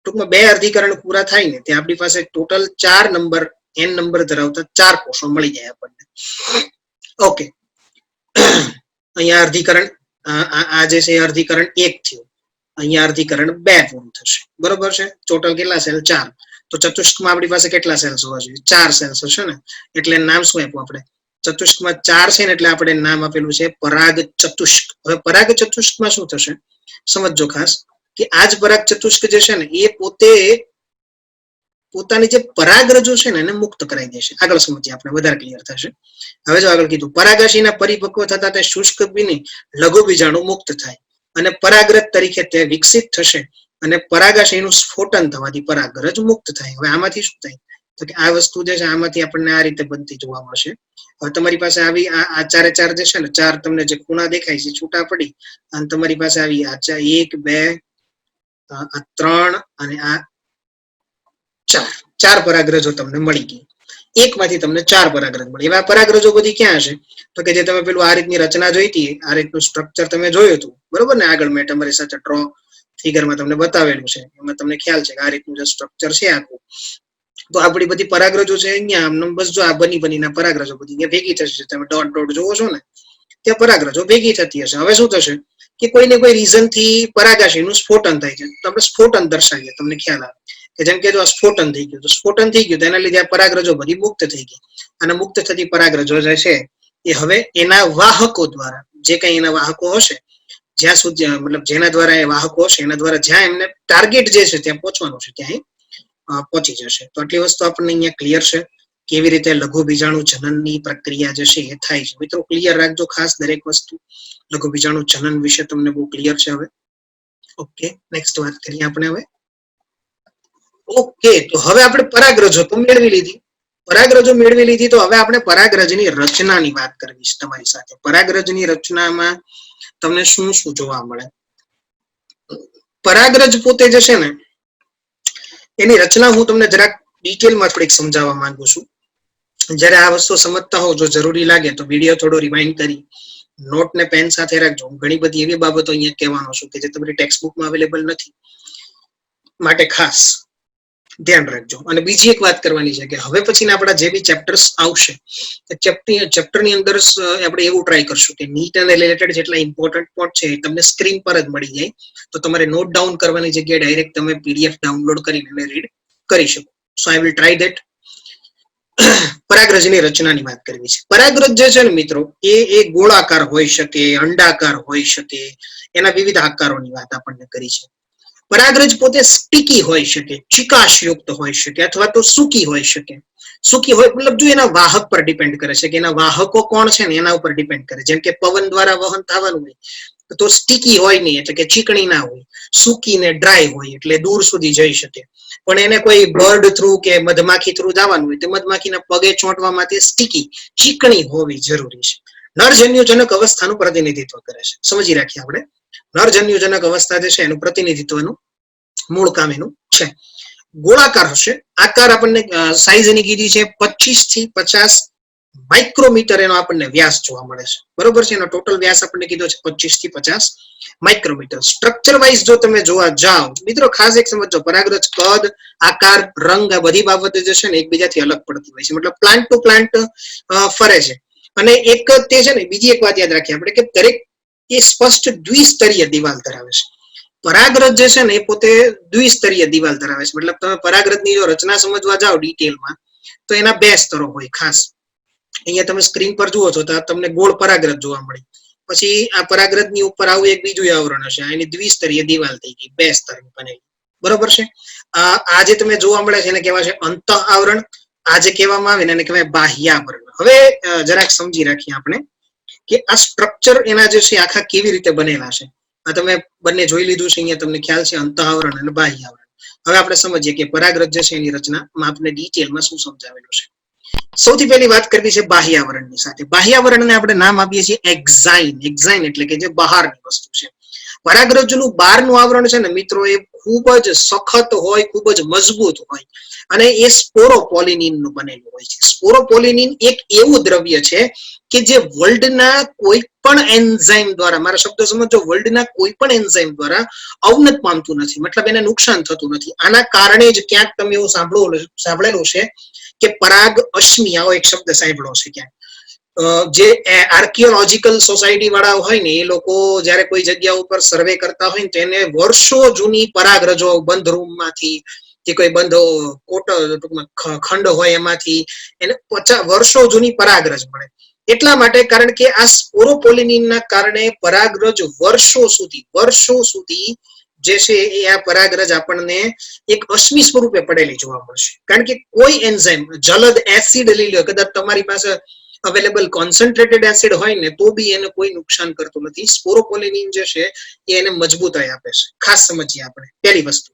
ટૂંકમાં 2 અર્ધીકરણ પૂરા થાય ને ત્યાં આપણી પાસે ટોટલ 4 નંબર n નંબર ધરાવતા 4 કોષો મળી જાય આપણને. ઓકે, અહીંયા અર્ધીકરણ આ જે છે અર્ધીકરણ 1 થયું, અહીંયા અર્ધીકરણ 2 પૂરું થશે, બરોબર છે. ટોટલ કેટલા સેલ? 4. તો ચતુષ્કમાં આપણી પાસે કેટલા સેલ્સ હોવા જોઈએ? 4 સેલ્સ હશે ને. એટલે નામ શું આપ્યું આપણે? ચતુષ્કમાં 4 છે ને એટલે આપણે નામ આપેલું છે પરાગ ચતુષ્ક. હવે પરાગ ચતુષ્કમાં શું થશે સમજો ખાસ, કે આજ પરાગ ચતુષ્ક જે છે ને એ પોતે પોતાની જે પરાગરજો છે ને એને મુક્ત કરાવી દેશે. આગળ સમજીએ આપણે, વધારે ક્લિયર થશે. હવે જો આગળ કીધું, પરાગાશીના પરિપક્વ થતા તે શુષ્ક બની લઘુ બીજાણુ મુક્ત થાય અને પરાગરજ તરીકે તે વિકસિત થશે અને પરાગાશયનું સ્ફોટન થવાથી પરાગરજ મુક્ત થાય. હવે આમાંથી શું થાય તો કે આ વસ્તુ જે છે આમાંથી આપણને આ રીતે બનતી જોવા મળશે. હવે તમારી પાસે આવી આ 4 જે છે ને 4 તમને જે ખૂણા દેખાય છે છૂટા પડી અને તમારી પાસે આવી આ 1 2 આ 3 અને આ 4 પરાગરજો તમને મળી ગઈ. એકમાંથી તમને 4 પરાગરજ મળી. એવા પરાગરજો બધી ક્યાં હશે તો કે જે તમે પેલું આ રીતની રચના જોઈ હતી, આ રીતનું સ્ટ્રક્ચર તમે જોયું હતું, બરોબર ને. આગળ મેં તમારી સાથે ડ્રો ફિગરમાં તમને બતાવેલું છે, એમાં તમને ખ્યાલ છે કે આ રીતનું જે સ્ટ્રક્ચર છે આખું. તો આપણી બધી પરાગરજો છે અહીંયા આમ બસ જો આ બનીના પરાગરજો બધી અહીંયા ભેગી થશે. તમે ડોટ ડોટ જોવો છો ને ત્યાં પરાગરજો ભેગી થતી હશે. હવે શું થશે કે કોઈને કોઈ રીઝન થી પરાગાશયનું સ્ફોટન થાય છે, તો આપણે સ્ફોટન દર્શાવીએ. તમને ખ્યાલ આવે કે જેમ કે જો આ સ્ફોટન થઈ ગયું, તો સ્ફોટન થઈ ગયું તો એના લીધે આ પરાગરજો બધી મુક્ત થઈ ગઈ. અને મુક્ત થતી પરાગરજો જે છે એ હવે એના વાહકો દ્વારા, જે કઈ એના વાહકો હશે, જ્યાં સુધી મતલબ જેના દ્વારા એ વાહકો હશે એના દ્વારા જ્યાં એમને ટાર્ગેટ જે છે ત્યાં પહોંચવાનું છે ત્યાં પહોંચી જશે. તો આટલી વસ્તુ આપણને અહીંયા ક્લિયર છે કેવી રીતે લઘુ બીજાણુ જનનની પ્રક્રિયા જે છે એ થાય છે. મિત્રો ક્લિયર રાખજો ખાસ દરેક વસ્તુ. લઘુ બીજાણુ જનન વિશે તમને બહુ ક્લિયર છે હવે. ઓકે, નેક્સ્ટ વાત કરીએ આપણે હવે. ઓકે, તો હવે આપણે પરાગરજો તો મેળવી લીધી. પરાગરજો મેળવી લીધી તો હવે આપણે પરાગરજની રચનાની વાત કરવી છે તમારી સાથે. પરાગરજની રચનામાં તમને શું શું જોવા મળે? પરાગરજ પોતે જે છે ને એની રચના હું તમને જરાક ડિટેલમાં થોડીક સમજાવવા માંગુ છું. જ્યારે આ વસ્તુ સમજતા હો, જો જરૂરી લાગે તો વિડીયો થોડો રિવાઇન્ડ કરી નોટ ને પેન સાથે રાખજો. હું ઘણી બધી એવી બાબતો અહીંયા કહેવાનો છું કે જે તમારી ટેક્સ્ટ બુકમાં અવેલેબલ નથી, માટે ખાસ ધ્યાન રાખજો. અને બીજી એક વાત કરવાની છે કે હવે પછીના આપણા જે બી ચેપ્ટર્સ આવશે ચેપ્ટરની અંદર આપણે એવું ટ્રાય કરશું કે નીટ અને રિલેટેડ જેટલા ઇમ્પોર્ટન્ટ પોઈન્ટ છે એ તમને સ્ક્રીન પર જ મળી જાય. તો તમારે નોટ ડાઉન કરવાની જગ્યાએ ડાયરેક્ટ તમે PDF ડાઉનલોડ કરીને રીડ કરી શકો. સો આઈ વિલ ટ્રાય ધેટ. પરાગરજની રચનાની વાત કરવી છે. પરાગરજ જે છે ને મિત્રો એ ગોળાકાર હોઈ શકે, અંડાકાર હોઈ શકે, એના વિવિધ આકારોની વાત આપણને કરી છે. પરાગરજ પોતે સ્ટીકી હોઈ શકે, ચિકાશયુક્ત હોઈ શકે અથવા તો સૂકી હોઈ શકે. સૂકી હોય મતલબ જો એના વાહક પર ડિપેન્ડ કરે છે કે એના વાહકો કોણ છે ને એના ઉપર ડિપેન્ડ કરે. જેમ કે પવન દ્વારા વહન થવાનું હોય તો સ્ટીકી હોય નહીં, એટલે કે ચીકણી ના હોય. સૂકી ને ડ્રાય હોય એટલે દૂર સુધી જઈ શકે. પણ એને કોઈ બર્ડ થ્રુ કે મધમાખી થ્રુ જવાનું હોય તો મધમાખીના પગે ચોંટવા માટે સ્ટીકી ચીકણી હોવી જરૂરી છે. નરજન્યુજનક અવસ્થાનું પ્રતિનિધિત્વ કરે છે. સમજી રાખીએ આપણે. નરજન્યુજનક અવસ્થા જે છે એનું પ્રતિનિધિત્વનું મૂળ કામ એનું છે. ગોળાકાર હશે. આકાર આપણને સાઈઝ એની કીધી છે 25 થી 50 માઇક્રોમીટર એનો આપણને વ્યાસ જોવા મળે છે. બરોબર છે. એનો ટોટલ વ્યાસ આપણને કીધો છે 25 થી 50 માઇક્રોમીટર. સ્ટ્રક્ચર વાઇઝ જો તમે જોવા જાઓ મિત્રો, ખાસ એક સમજો, પરાગરજ કદ, આકાર, રંગ આ બધી બાબતો જે છે ને એકબીજાથી અલગ પડતી હોય છે. મતલબ પ્લાન્ટ ટુ પ્લાન્ટ ફરે છે. અને એક તે છે ને બીજી એક વાત યાદ રાખીએ આપણે કે દરેક એ સ્પષ્ટ દ્વિસ્તરીય દિવાલ ધરાવે છે. પરાગરજ જે છે ને એ પોતે દ્વિસ્તરીય દિવાલ ધરાવે છે. મતલબ તમે પરાગરજની જો રચના સમજવા જાઓ ડિટેલમાં તો એના 2 સ્તરો હોય ખાસ. અહીંયા તમે સ્ક્રીન પર જુઓ છો તો તમને ગોળ પરાગરજ જોવા મળી. પછી આ પરાગરજની ઉપર આવું એક બીજું આવરણ હશે, એની દ્વિસ્તરીય દિવાલ થઈ ગઈ, 2 સ્તરની બનેલી, બરોબર છે. આ જે તમે જોવા મળે છે એને કહેવાય છે અંતઃ આવરણ. આ જે કહેવામાં આવે ને એને કહેવાય બાહ્યાવરણ. હવે જરાક સમજી રાખીએ આપણે કે આ સ્ટ્રક્ચર એના જે છે આખા કેવી રીતે બનેલા છે. આ તમે બંને જોઈ લીધું છે, અહીંયા તમને ખ્યાલ છે અંતઃ આવરણ અને બાહ્ય આવરણ. હવે આપણે સમજીએ કે પરાગરજ જે છે એની રચનામાં આપણે ડિટેલમાં શું સમજાવેલું છે. સૌથી પહેલી વાત કરવી છે બાહ્યાવરણની સાથે. બાહ્યાવરણને આપણે નામ આપીએ છીએ એક્ઝાઇન. એક્ઝાઇન એટલે કે જે બહારની વસ્તુ છે. પરાગરજનું બહારનું આવરણ છે ને મિત્રો, એ ખૂબ જ સખત હોય, ખૂબ જ મજબૂત હોય, અને એ સ્પોરોપોલિનિન નું બનેલું હોય છે. સ્પોરોપોલિનિન એક એવું દ્રવ્ય છે કે જે વર્લ્ડના કોઈ પણ એન્ઝાઇમ દ્વારા, મારા શબ્દો સમજો, વર્લ્ડના કોઈ પણ એન્ઝાઇમ દ્વારા અવનત પામતું નથી, મતલબ એને નુકસાન થતું નથી. આના કારણે જ ક્યાંક તમે એવું સાંભળેલું છે કે પરાગ અશ્મિ, આવો એક શબ્દ સાંભળ્યો છે ક્યાંક. જે આર્કિયોલોજીકલ સોસાયટી વાળા હોય ને, એ લોકો જયારે કોઈ જગ્યા ઉપર સર્વે કરતા હોય ને, તો એને વર્ષો જૂની પરાગરજો બંધ રૂમમાંથી કે કોઈ બંધ ખંડ હોય એમાંથી એને 50 વર્ષો જૂની પરાગરજ મળે. એટલા માટે, કારણ કે આ સ્પોરોપોલિનિનના કારણે પરાગરજ વર્ષો સુધી જે છે એ આ પરાગરજ આપણને એક અશ્મિ સ્વરૂપે પડેલી જોવા મળશે. કારણ કે કોઈ એન્ઝાઇમ, જલદ એસિડ લઈ લો, કદાચ તમારી પાસે અવેલેબલ કોન્સન્ટ્રેટેડ એસિડ હોય ને તો બી એને કોઈ નુકસાન કરતું નથી. સ્પોરોપોલિનિન જે છે એ એને મજબૂતાઈ આપે છે. ખાસ સમજીએ આપણે પહેલી વસ્તુ.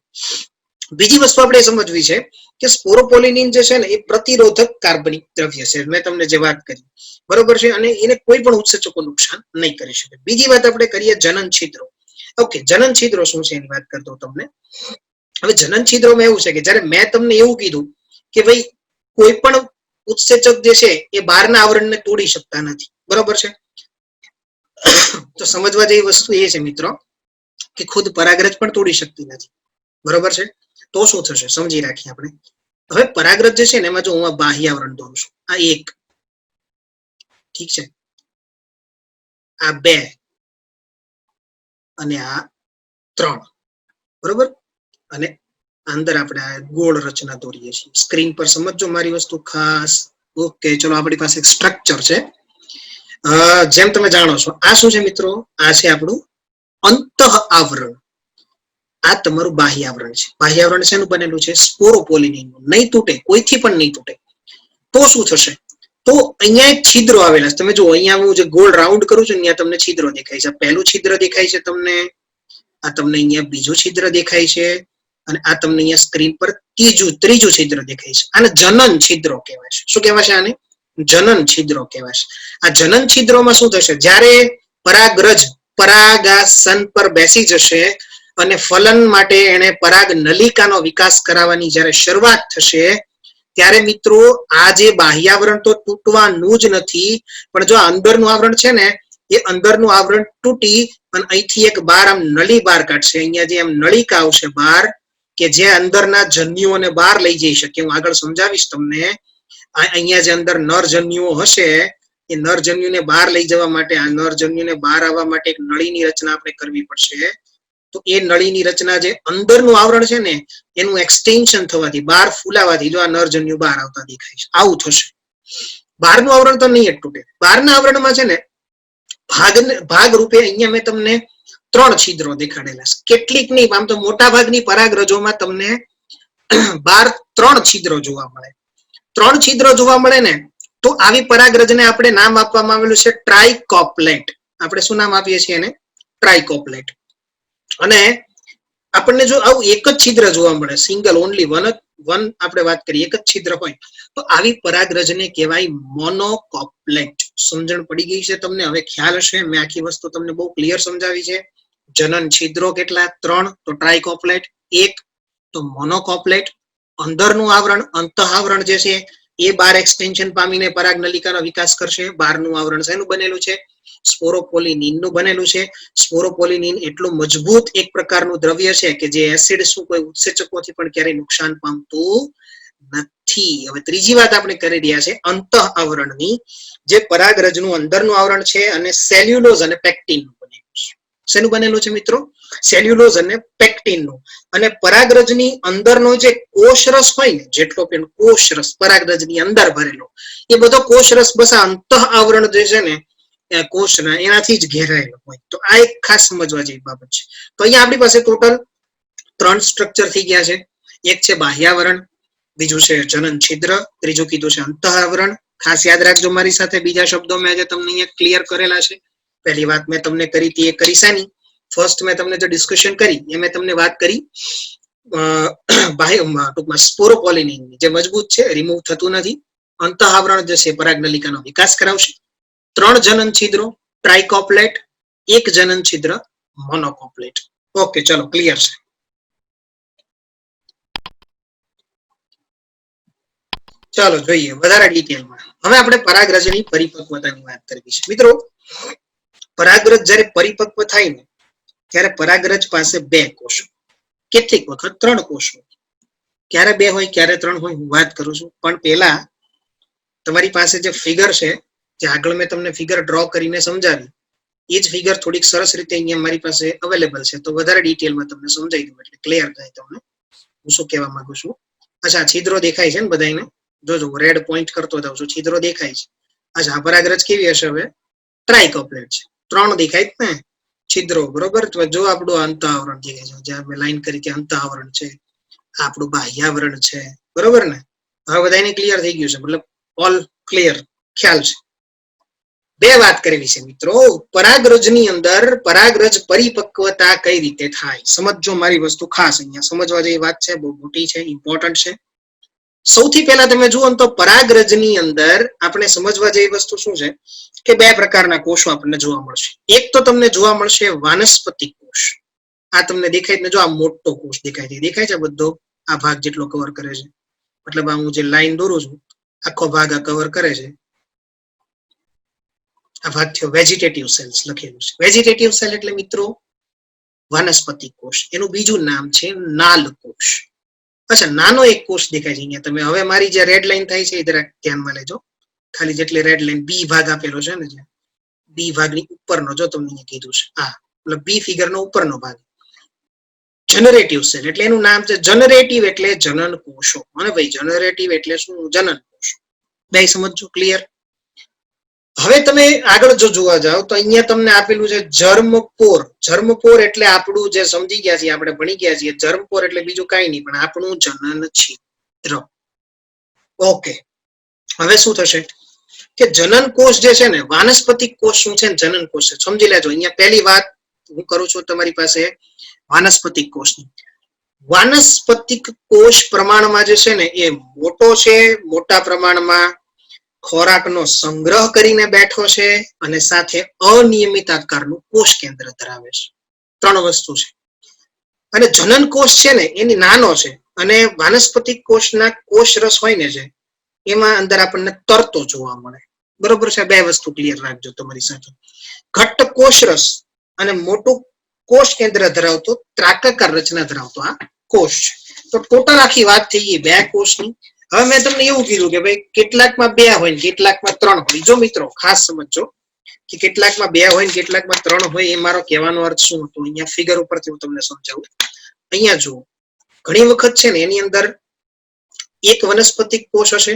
બીજી વસ્તુ આપણે સમજવી છે કે સ્પોરોપોલિનિન જે છે ને એ પ્રતિરોધક કાર્બનિક દ્રવ્ય છે, મેં તમને જે વાત કરી, બરોબર છે, અને એને કોઈ પણ ઉત્સેચકો નુકસાન નહીં કરી શકે. બીજી વાત આપણે કરીએ જનન છિદ્રો. ઓકે, જનન છિદ્રો શું છે એની વાત કરતો તમને. હવે જનન છિદ્રોમાં એવું છે કે જયારે મેં તમને એવું કીધું કે ભાઈ કોઈ પણ ઉત્સેચક જે છે એ બહારના આવરણને તોડી શકતા નથી, બરોબર છે, તો સમજવા જેવી વસ્તુ એ છે મિત્રો કે ખુદ પરાગરજ પણ તોડી શકતી નથી, બરોબર છે. તો શું થશે સમજી રાખીએ આપણે. હવે પરાગરજ જે છે ને એમાં જો હું બાહ્ય આવરણ દોરું છું, આ 1, ઠીક છે, આ 2 અને આ 3, બરોબર. અને અંદર આપણે આ ગોળ રચના દોરીએ છીએ. સ્ક્રીન પર સમજો મારી વસ્તુ ખાસ. ઓકે, ચલો, આપણી પાસે એક સ્ટ્રક્ચર છે. જેમ તમે જાણો છો, આ શું છે મિત્રો, આ છે આપણું અંતઃ આવરણ. આ તમારું બાહ્ય આવરણ છે. બાહ્ય આવરણ શેનું બનેલું છે? સ્પોરોપોલિનિન. નહીં તૂટે, કોઈથી પણ નહીં તૂટે. તો શું થશે? તો અહીંયા એક છિદ્રો આવેલા છે. તમે જો અહીંયા હું જે ગોળ રાઉન્ડ કરું છું ત્યાં તમને છિદ્રો દેખાય છે. પહેલું છિદ્ર દેખાય છે તમને, આ તમને અહીંયા બીજું છિદ્ર દેખાય છે, અને આ તમને અહીંયા સ્ક્રીન પર ત્રીજું છિદ્ર દેખાય છે. આને જનન છિદ્રો કહેવાય છે. શું કહેવાય છે આને? જનન છિદ્રો કહેવાય છે. આ જનન છિદ્રોમાં શું થશે? જ્યારે પરાગરજ પરાગાસન પર બેસી જશે અને ફલન માટે એને પરાગ નલિકાનો વિકાસ કરાવવાની જ્યારે શરૂઆત થશે, ત્યારે મિત્રો આ જે બાહ્યાવરણ તો તૂટવાનું જ નથી, પણ જો અંદરનું આવરણ છે ને, એ અંદરનું આવરણ તૂટી અને અહીંથી એક બાર આમ નળી બહાર કાઢશે. અહીંયા જે આમ નળિકા આવશે બહાર, કે જે અંદરના જન્યુઓને બહાર લઈ જઈ શકે. હું આગળ સમજાવીશ તમને. અહીંયા જે અંદર નરજન્યુઓ હશે, એ નરજન્યુને બહાર લઈ જવા માટે, આ નરજન્યુને બહાર આવવા માટે એક નળીની રચના આપણે કરવી પડશે. તો એ નળીની રચના, જે અંદરનું આવરણ છે ને એનું એક્સટેન્શન થવાથી, બહાર ફૂલાવાથી જો આ નરજન્યુ બહાર આવતા દેખાય છે. આવું થશે. બહારનું આવરણ તો નહીં જ તૂટે. બહારના આવરણમાં છે ને ભાગ રૂપે અહીંયા મેં તમને 3 છિદ્રો દેખાડેલા છે. કેટલીક નહીં, આમ તો મોટા ભાગની પરાગરજોમાં તમને 3 છિદ્રો જોવા મળે. 3 છિદ્રો જોવા મળે ને, તો આવી પરાગરજને આપણે નામ આપવામાં આવેલું છે ટ્રાઇકોપ્લેટ. આપણે શું નામ આપીએ છીએ એને? ટ્રાઇકોપ્લેટ. અને આપણને જો આવું એક જ છિદ્ર જોવા મળે, સિંગલ, ઓનલી વન આપણે વાત કરીએ, એક જ છિદ્ર હોય, તો આવી પરાગરજને કહેવાય મોનોકોપ્લેટ. સમજણ પડી ગઈ છે તમને? હવે ખ્યાલ હશે. મેં આખી વસ્તુ તમને બહુ ક્લિયર સમજાવી છે. જનન છિદ્રો કેટલા? 3. તો ટ્રાઇકોપ્લેટ. 1 તો મોનોકોપ્લેટ. અંદરનું આવરણ, અંતઃ આવરણ જે છે એ બાર એક્સટેન્શન પામીને પરાગ નલિકાનો વિકાસ કરશે. બહારનું આવરણ શેનું બનેલું છે? સ્પોરોપોલિનિન નું બનેલું છે. સ્પોરોપોલિનિન એટલું મજબૂત એક પ્રકારનું દ્રવ્ય છે કે જે એસિડ શું કોઈ ઉત્સેચકોથી પણ ક્યારેય નુકસાન પામતું નથી. હવે ત્રીજી વાત આપણે કરી રહ્યા છે અંતઃ આવરણની. જે પરાગરજનું અંદરનું આવરણ છે અને સેલ્યુલોઝ અને પેક્ટિન નું બનેલું છે. શેનું બનેલું છે મિત્રો? સેલ્યુલોઝ અને પેક્ટિન નું. અને પરાગરજની અંદરનો જે કોષરસ હોય ને, જેટલો પણ કોષરસ પરાગરજની અંદર ભરેલો, એ બધો કોષરસ બસ અંતઃ આવરણ જે છે ને કોષના એનાથી જ ઘેરાયેલો હોય. તો આ એક ખાસ સમજવા જેવી બાબત છે. તો અહીંયા આપણી પાસે ટોટલ 3 સ્ટ્રક્ચર થઈ ગયા છે. એક છે બાહ્યાવરણ, બીજું છે જનન છિદ્ર, ત્રીજું કીધું છે અંતઃાવરણ. ખાસ યાદ રાખજો મારી સાથે, બીજા શબ્દો મેં આજે તમને અહીંયા ક્લિયર કરેલા છે. પહેલી વાત મેં તમને કરી હતી એ કરી શાની? ફર્સ્ટ મેં તમને જે ડિસ્કશન કરી એ મેં તમને વાત કરી ટૂંકમાં સ્પોરોપોલિનની જે મજબૂત છે, રિમૂવ થતું નથી. અંતઃાવરણ જે છે પરાગનલિકાનો વિકાસ કરાવશે. 3 જનન છિદ્રો ટ્રાઇકોપ્લેટ, 1 જનન છિદ્ર મોનોકોપ્લેટ. ઓકે, ચલો ક્લિયર છે. ચાલો જોઈએ વધારે ડિટેલમાં. હવે આપણે પરાગરજની પરિપક્વતાની વાત કરવી છે. મિત્રો, પરાગરજ જ્યારે પરિપક્વ થાય ને ત્યારે પરાગરજ પાસે 2 કોષો, કેટલીક વખત 3 કોષો, ક્યારે 2 હોય ક્યારે 3 હોય હું વાત કરું છું. પણ પહેલા તમારી પાસે જે ફિગર છે, જે આગળ મેં તમને ફિગર ડ્રો કરીને સમજાવી, એ જ ફિગર થોડીક સરસ રીતે અહીંયા મારી પાસે અવેલેબલ છે. તો વધારે ડિટેલમાં તમને સમજાવી દઉં એટલે ક્લિયર થાય તમને હું શું કહેવા માંગુ છું. અચ્છા, છિદ્રો દેખાય છે ને બધાને? જોજો, રેડ પોઈન્ટ કરતો જાઉં છું. છિદ્રો દેખાય છે. અચ્છા, પરાગરજ કેવી હશે? હવે ટ્રાઇકોપ્લેટ છે. 3 દેખાય જ ને છિદ્રો, બરોબર? તો જો આપણું અંતઃાવરણ દેખાય છે, જ્યાં મેં લાઈન કરી ત્યાં અંતઃાવરણ છે, આપણું બાહ્યાવરણ છે, બરોબર ને? હવે બધાને ક્લિયર થઈ ગયું છે, મતલબ ઓલ ક્લિયર, ખ્યાલ છે. 2 વાત કરવી છે મિત્રો. પરાગરજની અંદર પરાગરજ પરિપક્વતા કઈ રીતે થાય સમજો. મારી વસ્તુ ખાસ અહીંયા સમજવા જેવી વાત છે, બહુ મોટી છે, ઇમ્પોર્ટન્ટ છે. સૌથી પહેલા તમે જુઓ તો પરાગરજની અંદર આપણે સમજવા જેવી વસ્તુ શું છે કે 2 પ્રકારના કોષો આપણને જોવા મળશે. એક તો તમને જોવા મળશે વાનસ્પતિક કોષ. આ તમને દેખાય ને, જો આ મોટો કોષ દેખાય છે બધો, આ ભાગ જેટલો કવર કરે છે, મતલબ આ હું જે લાઈન દોરું છું આખો ભાગ આ કવર કરે છે. આ ભાગ થયો વેજીટેટિવ સેલ્સ લખેલું છે. વેજીટેટિવ સેલ એટલે મિત્રો વાનસ્પતિક કોષ. એનું બીજું નામ છે નાલ કોષ. અચ્છા, નાનો એક કોષ દેખાય છે અહીંયા તમે. હવે મારી જે રેડ લાઈન થાય છે એ જરાક ધ્યાનમાં લેજો. ખાલી જેટલી રેડ લાઈન બી ભાગ આપેલો છે ને, જે બી ભાગની ઉપરનો, જો તમને અહીંયા કીધું છે આ મતલબ બી ફિગરનો ઉપરનો ભાગ જનરેટિવ સેલ. એટલે એનું નામ છે જનરેટિવ, એટલે જનન કોષો. અને ભાઈ જનરેટિવ એટલે શું? જનન કોષો. 2 સમજો, ક્લિયર? હવે તમે આગળ જો જોવા જાઓ તો અહીંયા તમને આપેલું છે જર્મપોર. જર્મપોર એટલે આપણું જે સમજી ગયા છીએ, આપણે ભણી ગયા છીએ, જર્મપોર એટલે બીજું કઈ નહીં પણ આપણું જનન છિદ્ર. ઓકે, હવે શું થશે કે જનન કોષ જે છે ને, વાનસ્પતિક કોષ શું છે? જનન કોષ છે. સમજી લેજો. અહીંયા પહેલી વાત હું કરું છું તમારી પાસે વાનસ્પતિક કોષની. વાનસ્પતિક કોષ પ્રમાણમાં જે છે ને એ મોટો છે, મોટા પ્રમાણમાં ખોરાકનો સંગ્રહ કરીને બેઠો છે, અને સાથે અનિયમિત આકારનું કોષ કેન્દ્ર ધરાવે છે. 3 વસ્તુ છે. અને જનન કોષ છે ને એની નાનો છે, અને વાનસ્પતિક કોષના કોષ રસ હોય ને જે, એમાં અંદર આપણને તરતો જોવા મળે, બરોબર છે? 2 વસ્તુ ક્લિયર રાખજો તમારી સાથે. ઘટ્ટ કોષ રસ અને મોટું કોષ કેન્દ્ર ધરાવતો ત્રાકાકાર રચના ધરાવતો આ કોષ છે. તો ટોટલ આખી વાત થઈ ગઈ 2 કોષની. હવે મેં તમને એવું કીધું કે ભાઈ કેટલાકમાં 2 હોય ને કેટલાકમાં 3 હોય. જો મિત્રો ખાસ સમજો કે કેટલાકમાં 2 હોય ને કેટલાકમાં 3 હોય, એ મારો કહેવાનો અર્થ શું હતો અહીંયા ફિગર ઉપરથી હું તમને સમજાવું. અહીંયા જુઓ, ઘણી વખત છે ને એની અંદર એક વનસ્પતિક કોષ હશે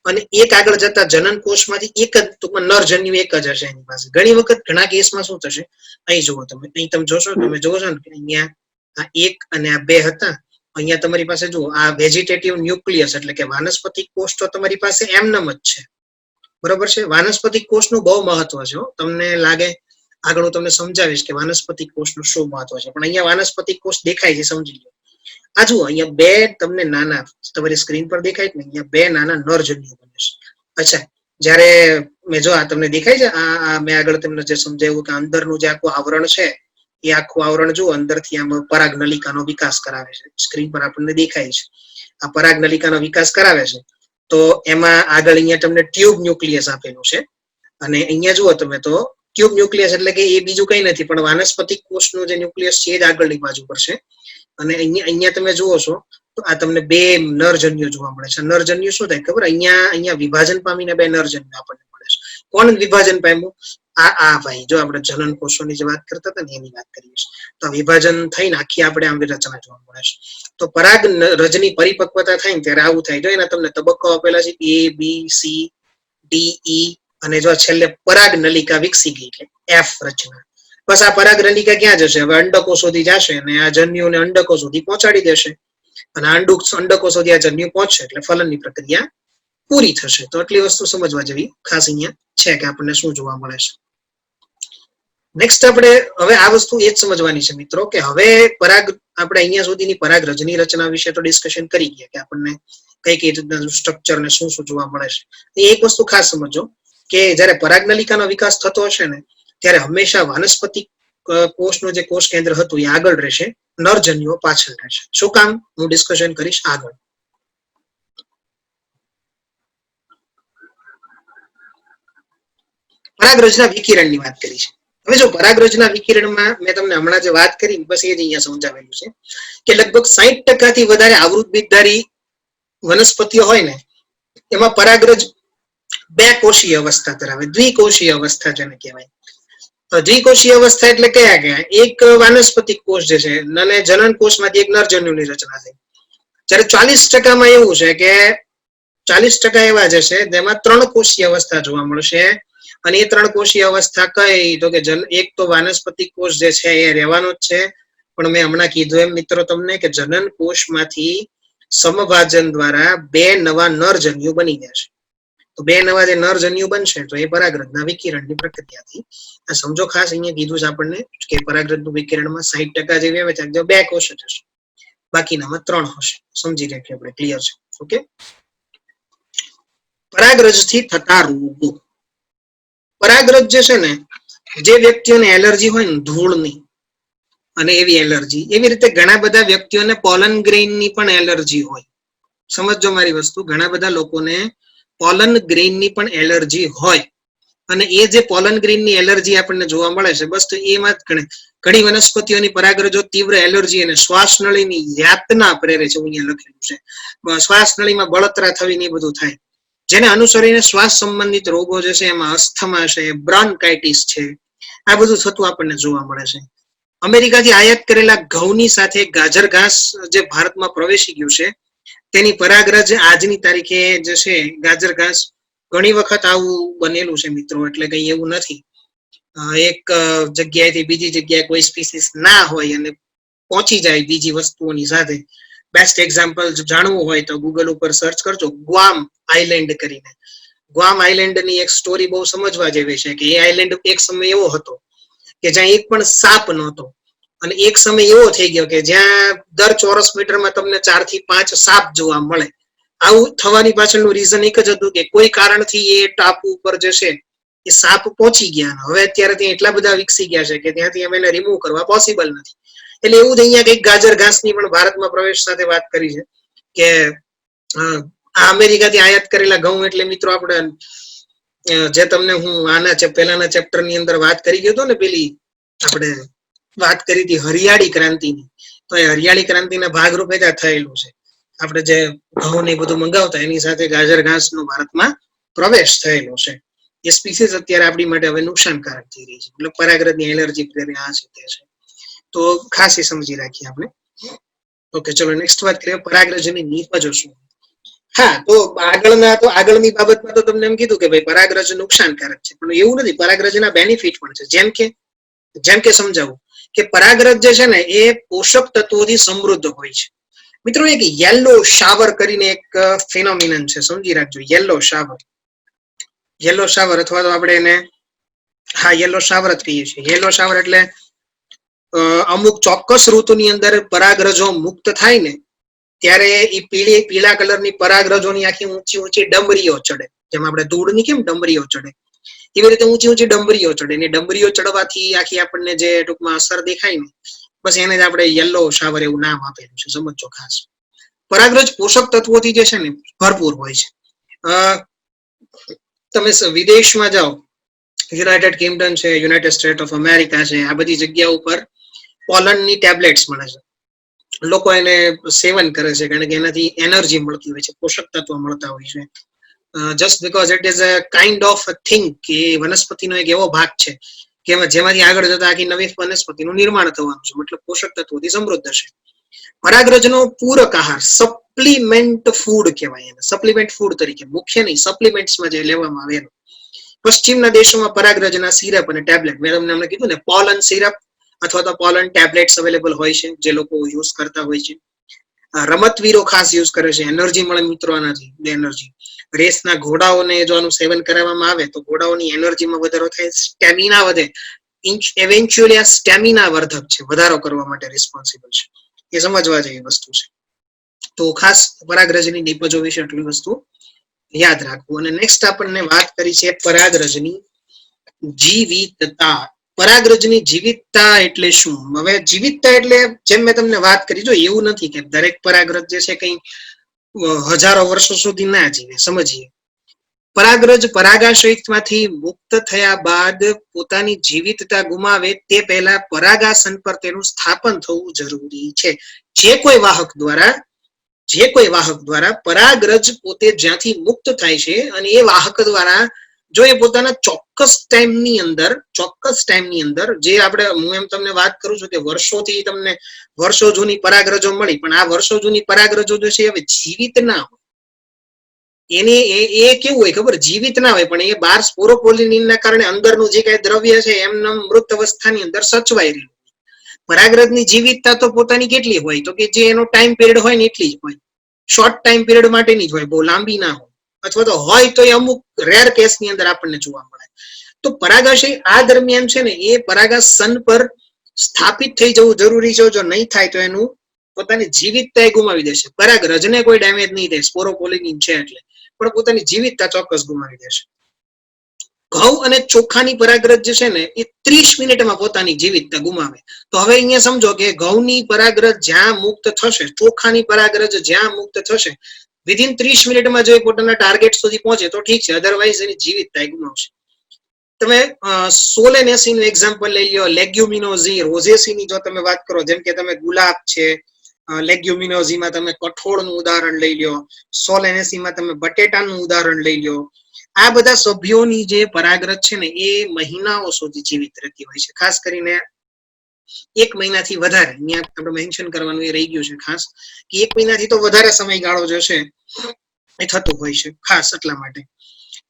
અને એક આગળ જતા જનન કોષમાંથી એક જ ટૂંકમાં નરજન્યુ એક જ હશે એની પાસે. ઘણી વખત ઘણા કેસમાં શું થશે, અહીં જુઓ તમે, અહીં તમે જોશો, તમે જોશો ને કે અહીંયા આ 1 અને આ 2 હતા. અહીંયા તમારી પાસે જુઓ આ વેજીટેટિવ ન્યુક્લિયસ એટલે કે વાનસ્પતિક કોષ તો તમારી પાસે એમનેમ જ છે, બરોબર છે? વાનસ્પતિક કોષનું બહુ મહત્વ છે. તમને લાગે આગળ હું તમને સમજાવીશ કે વાનસ્પતિક કોષનું શું મહત્વ છે, પણ અહીંયા વાનસ્પતિક કોષ દેખાય છે, સમજી લો. આ જુઓ અહીંયા 2 તમને નાના તમારી સ્ક્રીન પર દેખાય ને, અહીંયા 2 નાના નરજન્યુ બને છે. અચ્છા, જ્યારે મેં જો આ તમને દેખાય છે, આ મેં આગળ તમને જે સમજાવ્યું કે અંદરનું જે આખું આવરણ છે, એ આખું આવરણ જુઓ અંદરથી આમ પરાગનલિકાનો વિકાસ કરાવે છે. સ્ક્રીન પર આપણને દેખાય છે આ પરાગનલિકાનો વિકાસ કરાવે છે. તો એમાં આગળ અહીંયા તમને ટ્યુબ ન્યુક્લિયસ આપેલું છે, અને અહીંયા જુઓ તમે તો ટ્યુબ ન્યુક્લિયસ એટલે કે એ બીજું કઈ નથી પણ વાનસ્પતિક કોષનું જે ન્યુક્લિયસ છે એ જ આગળની બાજુ પર છે. અને અહીંયા તમે જુઓ છો તો આ તમને 2 નરજન્યુ જોવા મળે છે. નરજન્યુ શું થાય ખબર? અહીંયા વિભાજન પામીને 2 નરજન્યુ આપણને મળે છે. કોણ વિભાજન પામ્યું? આ ભાઈ, જો આપણે જનન કોષોની જે વાત કરતા હતા ને એની વાત કરીએ છીએ. તો વિભાજન થઈને આખી આપણે આમ રચના જોવા મળે છે. તો પરાગ રજની પરિપક્વતા થાય ને ત્યારે આવું થાય. જો એના તમને તબક્કો આપેલા છે A B C D E અને જો છેલ્લે પરાગ નલિકા વિકસી ગઈ એટલે એફ રચના. બસ આ પરાગ નલિકા ક્યાં જશે? હવે અંડકો સુધી જશે અને આ જન્યુને અંડકો સુધી પહોંચાડી દેશે અને અંડકો સુધી આ જન્યુ પહોંચશે એટલે ફલનની પ્રક્રિયા પૂરી થશે. તો એટલી વસ્તુ સમજવા જેવી ખાસ અહીંયા છે કે આપણને શું જોવા મળે છે. નેક્સ્ટ આપણે હવે આ વસ્તુ એ જ સમજવાની છે મિત્રો કે હવે પરાગ આપણે અહીંયા સુધીની પરાગ રજની રચના વિશે તો ડિસ્કશન કરી ગયા કે આપણને કઈ કઈ રીતના સ્ટ્રક્ચર ને શું શું જોવા મળે છે. એક વસ્તુ ખાસ સમજો કે જયારે પરાગ નલિકાનો વિકાસ થતો હશે ને ત્યારે હંમેશા વાનસ્પતિક કોષનું જે કોષ કેન્દ્ર હતું એ આગળ રહેશે, નરજન્યુઓ પાછળ રહેશે. શું કામ? હું ડિસ્કશન કરીશ આગળ. પરાગરજના વિકિરણની વાત કરી છે. હવે જો પરાગરજના વિકિરણમાં મેં તમને હમણાં જે વાત કરી બસ એ જ અહીંયા સમજાવેલું છે કે લગભગ 60% થી વધારે આવૃત બીજધારી વનસ્પતિઓ હોય ને એમાં પરાગરજ બે કોષીય અવસ્થા ધરાવે, દ્વિકોષીય અવસ્થા જેને કહેવાય. દ્વિકોષીય અવસ્થા એટલે કયા કયા? એક વાનસ્પતિક કોષ જે છે અને જનન કોષમાંથી એક નરજન્યુની રચના થઈ. જ્યારે 40% માં એવું છે કે 40% એવા જે છે જેમાં 3 કોષીય અવસ્થા જોવા મળશે. અને એ 3 કોષીય અવસ્થા કઈ? તો કે એક તો વાનસ્પતિક કોષ જે છે એ રહેવાનો જ છે, પણ મેં હમણાં કીધું એમ મિત્રો તમને કે જનન કોષમાંથી સમભાજન દ્વારા 2 નવા નરજન્યુ બની જશે. તો 2 નવા જે નરજન્યુ બનશે તો એ પરાગરજના વિકિરણની પ્રક્રિયાથી આ સમજો. ખાસ અહીંયા કીધું છે આપણને કે પરાગરજનું વિકિરણમાં 60% જેવી આવે છે 2 કોષ જ હશે, બાકીનામાં 3 હશે. સમજી રાખીએ આપણે, ક્લિયર છે? ઓકે. પરાગરજથી થતા રોગો. પરાગરજ જે છે ને જે વ્યક્તિઓને એલર્જી હોય ને ધૂળની અને એવી એલર્જી, એવી રીતે ઘણા બધા વ્યક્તિઓને પોલન ગ્રેઇનની પણ એલર્જી હોય. સમજો મારી વસ્તુ, ઘણા બધા લોકોને પોલન ગ્રેઇનની પણ એલર્જી હોય અને એ જે પોલન ગ્રેઇનની એલર્જી આપણને જોવા મળે છે બસ તો એમાં ઘણી વનસ્પતિઓની પરાગરજો તીવ્ર એલર્જી અને શ્વાસનળીની યાતના પ્રેરે છે. અહીંયા લખેલું છે શ્વાસનળીમાં બળતરા થવી ને એ બધું થાય, જેને અનુસરીને શ્વાસ સંબંધિત રોગો જે છે એમાં અસ્થમા છે, બ્રોન્કાઇટિસ છે, આ બધું થતું આપણને જોવા મળે છે. અમેરિકાથી આયાત કરેલા ઘઉંની સાથે ગાજર ઘાસ જે ભારતમાં પ્રવેશી ગયું છે તેની પરાગરજ આજની તારીખે જે છે ગાજર ઘાસ ઘણી વખત આવું બનેલું છે મિત્રો, એટલે કઈ એવું નથી. એક જગ્યાએથી બીજી જગ્યાએ કોઈ સ્પીસીસ ના હોય અને પહોંચી જાય બીજી વસ્તુઓની સાથે. બેસ્ટ એક્ઝામ્પલ જાણવું હોય તો ગૂગલ ઉપર સર્ચ કરજો ગ્વામ આઇલેન્ડ કરીને. ગ્વામ આઇલેન્ડની એક સ્ટોરી બહુ સમજવા જેવી છે કે એ આઇલેન્ડ એક સમય એવો હતો કે જ્યાં એક પણ સાપ નહોતો અને એક સમય એવો થઈ ગયો કે જ્યાં દર ચોરસ મીટરમાં તમને 4 થી 5 સાપ જોવા મળે. આવું થવાની પાછળનું રીઝન એક જ હતું કે કોઈ કારણથી એ ટાપુ ઉપર જે છે એ સાપ પહોંચી ગયા. હવે અત્યારે ત્યાં એટલા બધા વિકસી ગયા છે કે ત્યાંથી અમે એને રિમૂવ કરવા પોસિબલ નથી. એટલે એવું જ અહીંયા કઈક ગાજર ઘાસની પણ ભારતમાં પ્રવેશ સાથે વાત કરી છે કે આ અમેરિકાથી આયાત કરેલા ઘઉં એટલે મિત્રો આપણે જે તમને હું આના પહેલાના ચેપ્ટર ની અંદર વાત કરી ગયો હતો ને, પેલી આપણે વાત કરી હતી હરિયાળી ક્રાંતિની, તો એ હરિયાળી ક્રાંતિના ભાગરૂપે જ થયેલું છે. આપણે જે ઘઉં ને બધું મંગાવતા એની સાથે ગાજર ઘાસનો ભારતમાં પ્રવેશ થયેલો છે. એ સ્પીસીસ અત્યારે આપણી માટે હવે નુકસાનકારક થઈ રહી છે, એટલે પરાગરજની એલર્જી પ્રેરે આ છે તે છે. તો ખાસ એ સમજી રાખીએ આપણે. ઓકે, ચલો નેક્સ્ટ વાત કરીએ પરાગરજની નીપજો શું. હા, તો આગળની બાબતમાં તો તમને એમ કીધું કે ભાઈ પરાગરજ નુકસાનકારક છે, પણ એવું નથી, પરાગરજના બેનિફિટ પણ છે. જેમ કે સમજાવું કે પરાગરજ જે છે ને એ પોષક તત્વોથી સમૃદ્ધ હોય છે. મિત્રો એક યેલો શાવર કરીને એક ફિનોમિનન છે, સમજી રાખજો. યેલો શાવર અથવા તો આપણે એને યેલો શાવર જ કહીએ છીએ. યેલો શાવર એટલે અમુક ચોક્કસ ઋતુની અંદર પરાગરજો મુક્ત થાય ને ત્યારે એ પીળા કલરની પરાગરજોની આખી ઊંચી ડમરીઓ ચડે. જેમ આપણે ધૂળની કેમ ડમરીઓ ચડે એવી રીતે ઊંચી ડમરીઓ ચડે ને ડમરીઓ ચડવાથી આખી આપણને જે ટૂંકમાં અસર દેખાય ને બસ એને જ આપણે યલો શાવર એવું નામ આપેલું છે, સમજો ખાસ. પરાગરજ પોષક તત્વોથી જે છે ને ભરપૂર હોય છે. તમે વિદેશમાં જાઓ, યુનાઇટેડ કિંગડમ છે, યુનાઇટેડ સ્ટેટ ઓફ અમેરિકા છે, આ બધી જગ્યા ઉપર પોલનની ટેબ્લેટ્સ મળે છે. લોકો એને સેવન કરે છે કારણ કે એનાથી એનર્જી મળતી હોય છે, પોષક તત્વો મળતા હોય છે. Just because it is a kind of a thing કે વનસ્પતિનો એક એવો ભાગ છે કે જેમાંથી આગળ જતા આખી નવી વનસ્પતિનું નિર્માણ થવાનું છે, મતલબ પોષક તત્વોથી સમૃદ્ધ છે. પરાગરજનો પૂરક આહાર સપ્લિમેન્ટ ફૂડ કહેવાય એને, સપ્લિમેન્ટ ફૂડ તરીકે, મુખ્ય નહીં, સપ્લિમેન્ટ્સમાં જે લેવામાં આવે એનું પશ્ચિમના દેશોમાં પરાગરજના સિરપ અને ટેબ્લેટ, મેં તમને હમણાં કીધું ને, પોલન સિરપ અથવા તો પોલન ટેબ્લેટ્સ અવેલેબલ હોય છે, જે લોકો યુઝ કરતા હોય છે. રમતવીરો ખાસ યુઝ કરે છે, એનર્જી મળે મિત્રો આનાથી, એનર્જી. રેસના ઘોડાઓને જો આનું સેવન કરાવવામાં આવે તો ઘોડાઓની એનર્જીમાં વધારો થાય, સ્ટેમિના વધે. ઇવેન્ચ્યુઅલી આ સ્ટેમિના વર્ધક છે, વધારો કરવા માટે રિસ્પોન્સિબલ છે. એ સમજવા જેવી વસ્તુ છે. તો ખાસ પરાગરજની નિપજો વિશે આટલી વસ્તુ યાદ રાખવું. અને નેક્સ્ટ આપણને વાત કરી છે પરાગરજની જીવિતતા. પરાગરજની જીવિતતા એટલે શું? હવે જીવિતતા એટલે જેમ મેં તમને વાત કરી, જો એવું નથી કે દરેક પરાગરજ જે છે કઈ હજારો વર્ષો સુધી ના જીવે. સમજીએ, પરાગરજ પરાગાશયમાંથી મુક્ત થયા બાદ પોતાની જીવિતતા ગુમાવે તે પહેલા પરાગાસન પર તેનું સ્થાપન થવું જરૂરી છે. જે કોઈ વાહક દ્વારા પરાગરજ પોતે જ્યાંથી મુક્ત થાય છે અને એ વાહક દ્વારા જો એ પોતાના ચોક્કસ ટાઈમની અંદર જે આપણે, હું એમ તમને વાત કરું છું કે વર્ષોથી તમને વર્ષો જૂની પરાગરજો મળી, પણ આ વર્ષો જૂની પરાગરજો જે છે હવે જીવિત ના હોય. એને એ કેવું હોય ખબર, જીવિત ના હોય, પણ એ બાર સ્પોરોપોલિનના કારણે અંદરનું જે કઈ દ્રવ્ય છે એમને મૃત અવસ્થાની અંદર સચવાઈ રહ્યું. પરાગરજની જીવિતતા તો પોતાની કેટલી હોય, તો કે જે એનો ટાઈમ પીરિયડ હોય ને એટલી જ હોય. શોર્ટ ટાઈમ પીરિયડ માટેની જ હોય, બહુ લાંબી ના હોય, અથવા તો હોય તો એ અમુક રેર કેસની અંદર આપણને જોવા મળે. તો પરાગાશય આ દરમિયાન છે ને એ પરાગાસન પર સ્થાપિત થઈ જવું જરૂરી છે. જો નહીં થાય તો એનું પોતાની જીવિતતા ગુમાવી દેશે. પરાગરજને કોઈ ડેમેજ નહીં થાય, સ્પોરોપોલિન છે એટલે, પણ પોતાની જીવિતતા ચોક્કસ ગુમાવી દેશે. ઘઉં અને ચોખાની પરાગરજ જે છે ને એ 30 મિનિટમાં પોતાની જીવિતતા ગુમાવે. તો હવે અહીંયા સમજો કે ઘઉંની પરાગરજ જ્યાં મુક્ત થશે, ચોખાની પરાગરજ જ્યાં મુક્ત થશે, વિધિન 30 મિનિટમાં જો પોતાના ટાર્ગેટ સુધી પહોંચે તો ઠીક છે, અધરવાઇઝ એની જીવિતતા ગુમાવશે. તમે સોલેનેસી નું એક્ઝામ્પલ લઈ લો, લેગ્યુમિનોઝી, રોઝેસી ની જો તમે વાત કરો, જેમ કે તમે ગુલાબ છે, લેગ્યુમિનોઝીમાં તમે કઠોળનું ઉદાહરણ લઈ લો, સોલેનેસીમાં તમે બટેટાનું ઉદાહરણ લઈ લો. આ બધા સભ્યોની જે પરાગરજ છે ને એ મહિનાઓ સુધી જીવિત રહેતી હોય છે. ખાસ કરીને 1 મહિનાથી વધારે, અહીંયા આપણે મેન્શન કરવાનું એ રહી ગયું છે ખાસ, કે 1 મહિનાથી તો વધારે સમયગાળો જે છે એ થતું હોય છે, ખાસ એટલા માટે.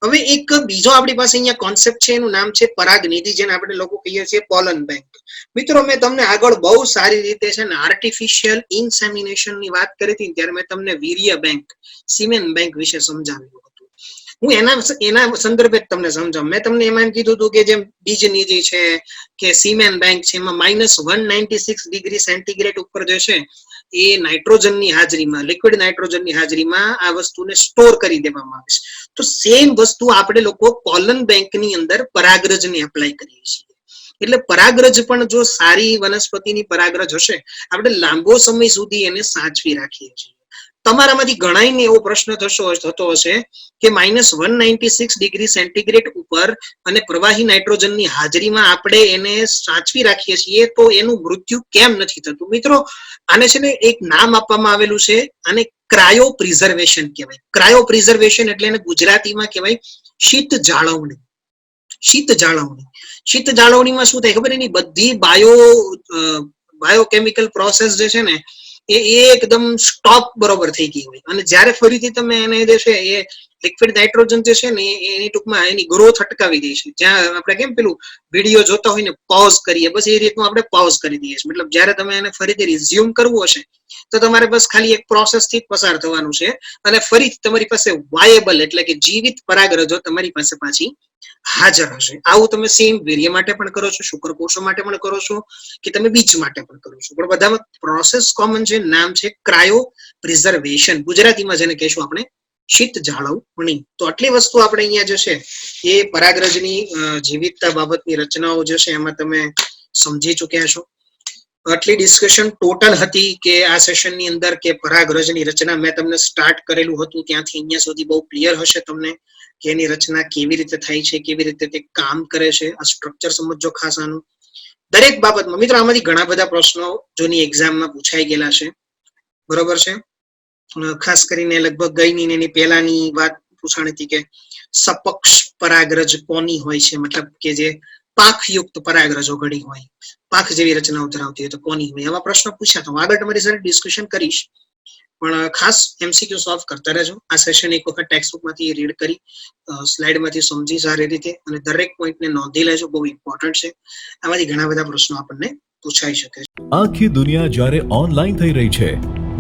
હવે એક બીજો આપણી પાસે અહીંયા કોન્સેપ્ટ છે, એનું નામ છે પરાગનિધિ, જેને આપણે લોકો કહીએ છીએ પોલન બેંક. મિત્રો, મેં તમને આગળ બહુ સારી રીતે છે ને આર્ટિફિશિયલ ઇન્સેમિનેશન ની વાત કરી હતી, ત્યારે મેં તમને વીર્ય બેંક, સિમેન બેંક વિશે સમજાવ્યું હતું. હું એના સંદર્ભે તમને સમજાવું. મેં તમને એમાં એમ કીધું હતું કે જેમ બીજનિધિ છે કે સિમેન બેંક છે, એમાં -196 ડિગ્રી સેન્ટીગ્રેડ ઉપર જે છે એ નાઇટ્રોજનની હાજરીમાં, લિક્વિડ નાઇટ્રોજનની હાજરીમાં આ વસ્તુને સ્ટોર કરી દેવામાં આવે છે. તો સેમ વસ્તુ આપણે લોકો પોલન બેંકની અંદર પરાગરજને એપ્લાય કરીએ છીએ. એટલે પરાગરજ પણ જો સારી વનસ્પતિની પરાગરજ હશે, આપણે લાંબો સમય સુધી એને સાચવી રાખીએ છીએ. તમારામાંથી ઘણાને એવો પ્રશ્ન થતો હશે કે -196 ડિગ્રી સેન્ટીગ્રેડ ઉપર અને પ્રવાહી નાઇટ્રોજનની હાજરીમાં આપણે એને સાચવી રાખીએ છીએ, તો એનું મૃત્યુ કેમ નથી થતું? મિત્રો, આને છે ને એક નામ આપવામાં આવેલું છે, આને ક્રાયો પ્રિઝર્વેશન કહેવાય. ક્રાયો પ્રિઝર્વેશન એટલે એને ગુજરાતીમાં કહેવાય શીત જાળવણી. શીત જાળવણીમાં શું થાય ખબર? એની બધી બાયોકેમિકલ પ્રોસેસ જે છે ને એ એકદમ સ્ટોપ બરોબર થઈ ગઈ હોય, અને જ્યારે ફરીથી તમે એને જે છે એ લિક્વિડ નાઇટ્રોજન જે છે ને એની ટૂંકમાં એની ગ્રોથ અટકાવી દે છે. જ્યાં આપણે કેમ પેલું વિડીયો જોતા હોય ને પોઝ કરીએ, બસ એ રીતનું આપણે પોઝ કરી દઈએ છીએ. મતલબ જ્યારે તમે એને ફરીથી રિઝ્યુમ કરવું હશે તો તમારે બસ ખાલી એક પ્રોસેસ થી પસાર થવાનું છે, અને ફરીથી તમારી પાસે વાયેબલ એટલે કે જીવિત પરાગરજો તમારી પાસે પાછી હાજર હશે. આવું તમે સેમ વીર્ય માટે પણ કરો છો, શુક્રકોષો માટે પણ કરો છો, કે તમે બીજ માટે પણ કરો છો, પણ બધામાં પ્રોસેસ કોમન છે, નામ છે ક્રાયો પ્રિઝર્વેશન, ગુજરાતીમાં જેને કહેશું આપણે શીત જાળવણી. તો આટલી વસ્તુ આપણે અહીંયા જે છે એ પરાગરજની જીવિતતા બાબતની રચનાઓ જે છે એમાં તમે સમજી ચુક્યા છો. આટલી ડિસ્કશન ટોટલ હતી કે આ સેશનની અંદર કે પરાગરજની રચના મેં તમને સ્ટાર્ટ કરેલું હતું ત્યાંથી અહીંયા સુધી બહુ ક્લિયર હશે તમને કે એની રચના કેવી રીતે થાય છે, કેવી રીતે તે કામ કરે છે. આ સ્ટ્રક્ચર સમજો ખાસ આનું. દરેક બાબતમાં મિત્રો આમાંથી ઘણા બધા પ્રશ્નો જોની એક્ઝામમાં પૂછાઈ ગયેલા છે, બરોબર છે. ખાસ કરીને લગભગ ગઈની એની પહેલાની વાત પૂછાણી હતી કે સપક્ષ પરાગરજ કોની હોય છે, મતલબ કે જે પાંખયુક્ત પરાગરજો ઘડી હોય, પાંખ જેવી રચનાઓ ધરાવતી હોય તો કોની હોય, આવા પ્રશ્નો પૂછ્યા. તો આગળ તમારી સાથે ડિસ્કશન કરીશ. પણ ખાસ MCQ સોલ્વ કરતા રહેજો. આ સેશન એક વખત ટેક્સ્ટ બુકમાંથી રીડ કરી સ્લાઇડમાંથી સમજી સારી રીતે અને દરેક પોઈન્ટને નોંધી લેજો, બહુ ઇમ્પોર્ટન્ટ છે. આમાંથી ઘણા બધા પ્રશ્નો આપણને પૂછાઈ શકે છે. આખી દુનિયા જ્યારે ઓનલાઈન થઈ રહી છે,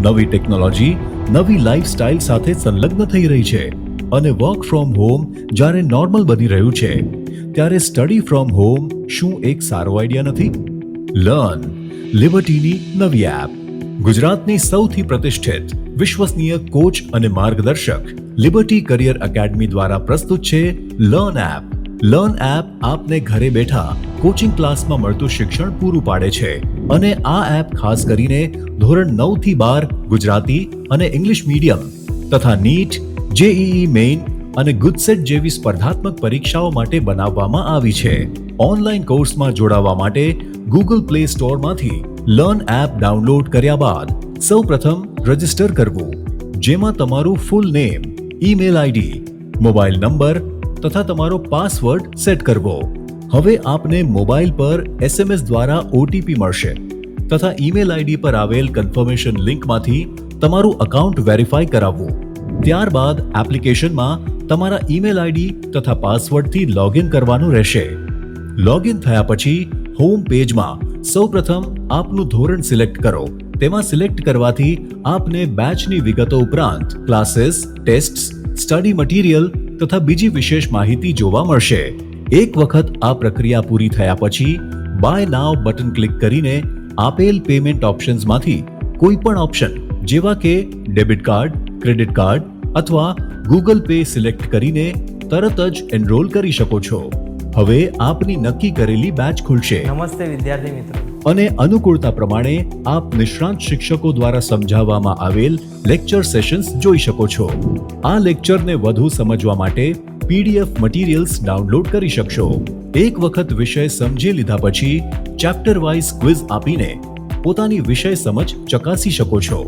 નવી ટેકનોલોજી નવી લાઈફસ્ટાઈલ સાથે સંલગ્ન થઈ રહી છે અને વર્ક ફ્રોમ હોમ જ્યારે નોર્મલ બની રહ્યું છે, ત્યારે સ્ટડી ફ્રોમ હોમ શું એક સારો આઈડિયા નથી? લર્ન લિબર્ટીની નવી એપ. ગુજરાતની સૌથી પ્રતિષ્ઠિત વિશ્વસનીય કોચ અને માર્ગદર્શક લિબર્ટી કરિયર એકેડમી દ્વારા પ્રસ્તુત છે લર્ન એપ. લર્ન એપ આપને ઘરે બેઠા કોચિંગ ક્લાસમાં મળતું શિક્ષણ પૂરું પાડે છે અને આ એપ ખાસ કરીને ધોરણ 9 થી 12 ગુજરાતી અને ઇંગ્લિશ મીડિયમ તથા નીટ, JEE મેઇન અને ગુજસેટ જેવી સ્પર્ધાત્મક પરીક્ષાઓ માટે બનાવવામાં આવી છે. ઓનલાઈન કોર્સમાં જોડાવા માટે ગૂગલ પ્લે સ્ટોરમાંથી લર્ન એપ ડાઉનલોડ કર્યા બાદ સૌપ્રથમ રજિસ્ટર કરવું, જેમાં તમારું full name, email ID, mobile number તથા તમારો પાસવર્ડ સેટ કરવો. હવે આપને મોબાઈલ પર SMS દ્વારા OTP મળશે તથા ઈમેલ આઈડી પર આવેલ કન્ફર્મેશન લિંકમાંથી તમારું અકાઉન્ટ વેરીફાઈ કરાવવું. ત્યારબાદ એપ્લિકેશનમાં તમારા ઈમેલ આઈડી તથા પાસવર્ડથી લોગિન કરવાનું રહેશે. લોગિન થયા પછી હોમ પેજમાં સૌપ્રથમ આપનું ધોરણ સિલેક્ટ કરો. તેમાં સિલેક્ટ કરવાથી આપને બેચની વિગતો ઉપરાંત ક્લાસીસ, ટેસ્ટ્સ, સ્ટડી મટીરિયલ તથા બીજી વિશેષ માહિતી જોવા મળશે. એક વખત આ પ્રક્રિયા પૂરી થયા પછી બાય નાવ બટન ક્લિક કરીને આપેલ પેમેન્ટ ઓપ્શન્સમાંથી કોઈ પણ ઓપ્શન જેવા કે ડેબિટ કાર્ડ, ક્રેડિટ કાર્ડ અથવા ગૂગલ પે સિલેક્ટ કરીને તરત જ એનરોલ કરી શકો છો. હવે આપની નક્કી કરેલી બેચ ખુલશે. નમસ્તે વિદ્યાર્થી મિત્રો. અને અનુકૂળતા પ્રમાણે આપ નિષ્ણાંત શિક્ષકો દ્વારા સમજાવવામાં આવેલ લેક્ચર સેશન્સ જોઈ શકો છો. આ લેક્ચરને વધુ સમજવા માટે PDF મટીરિયલ્સ ડાઉનલોડ કરી શકશો. એક વખત વિષય સમજી લીધા પછી ચેપ્ટર વાઇઝ ક્વિઝ આપીને પોતાની વિષય સમજ ચકાસી શકો છો.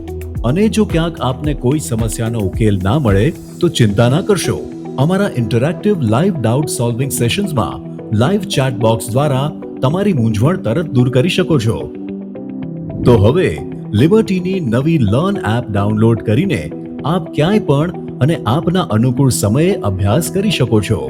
અને જો ક્યાંક આપને કોઈ સમસ્યાનો ઉકેલ ના મળે તો ચિંતા ના કરશો. અમારા ઇન્ટરેક્ટિવ લાઈવ ડાઉટ સોલ્વિંગ સેશન્સમાં લાઈવ ચેટ બોક્સ દ્વારા તમારી મૂંઝવણ તરત દૂર કરી શકો છો. તો હવે લિબર્ટીની નવી લર્ન એપ ડાઉનલોડ કરીને આપ ક્યાંય પણ અને આપના અનુકૂળ સમયે અભ્યાસ કરી શકો છો.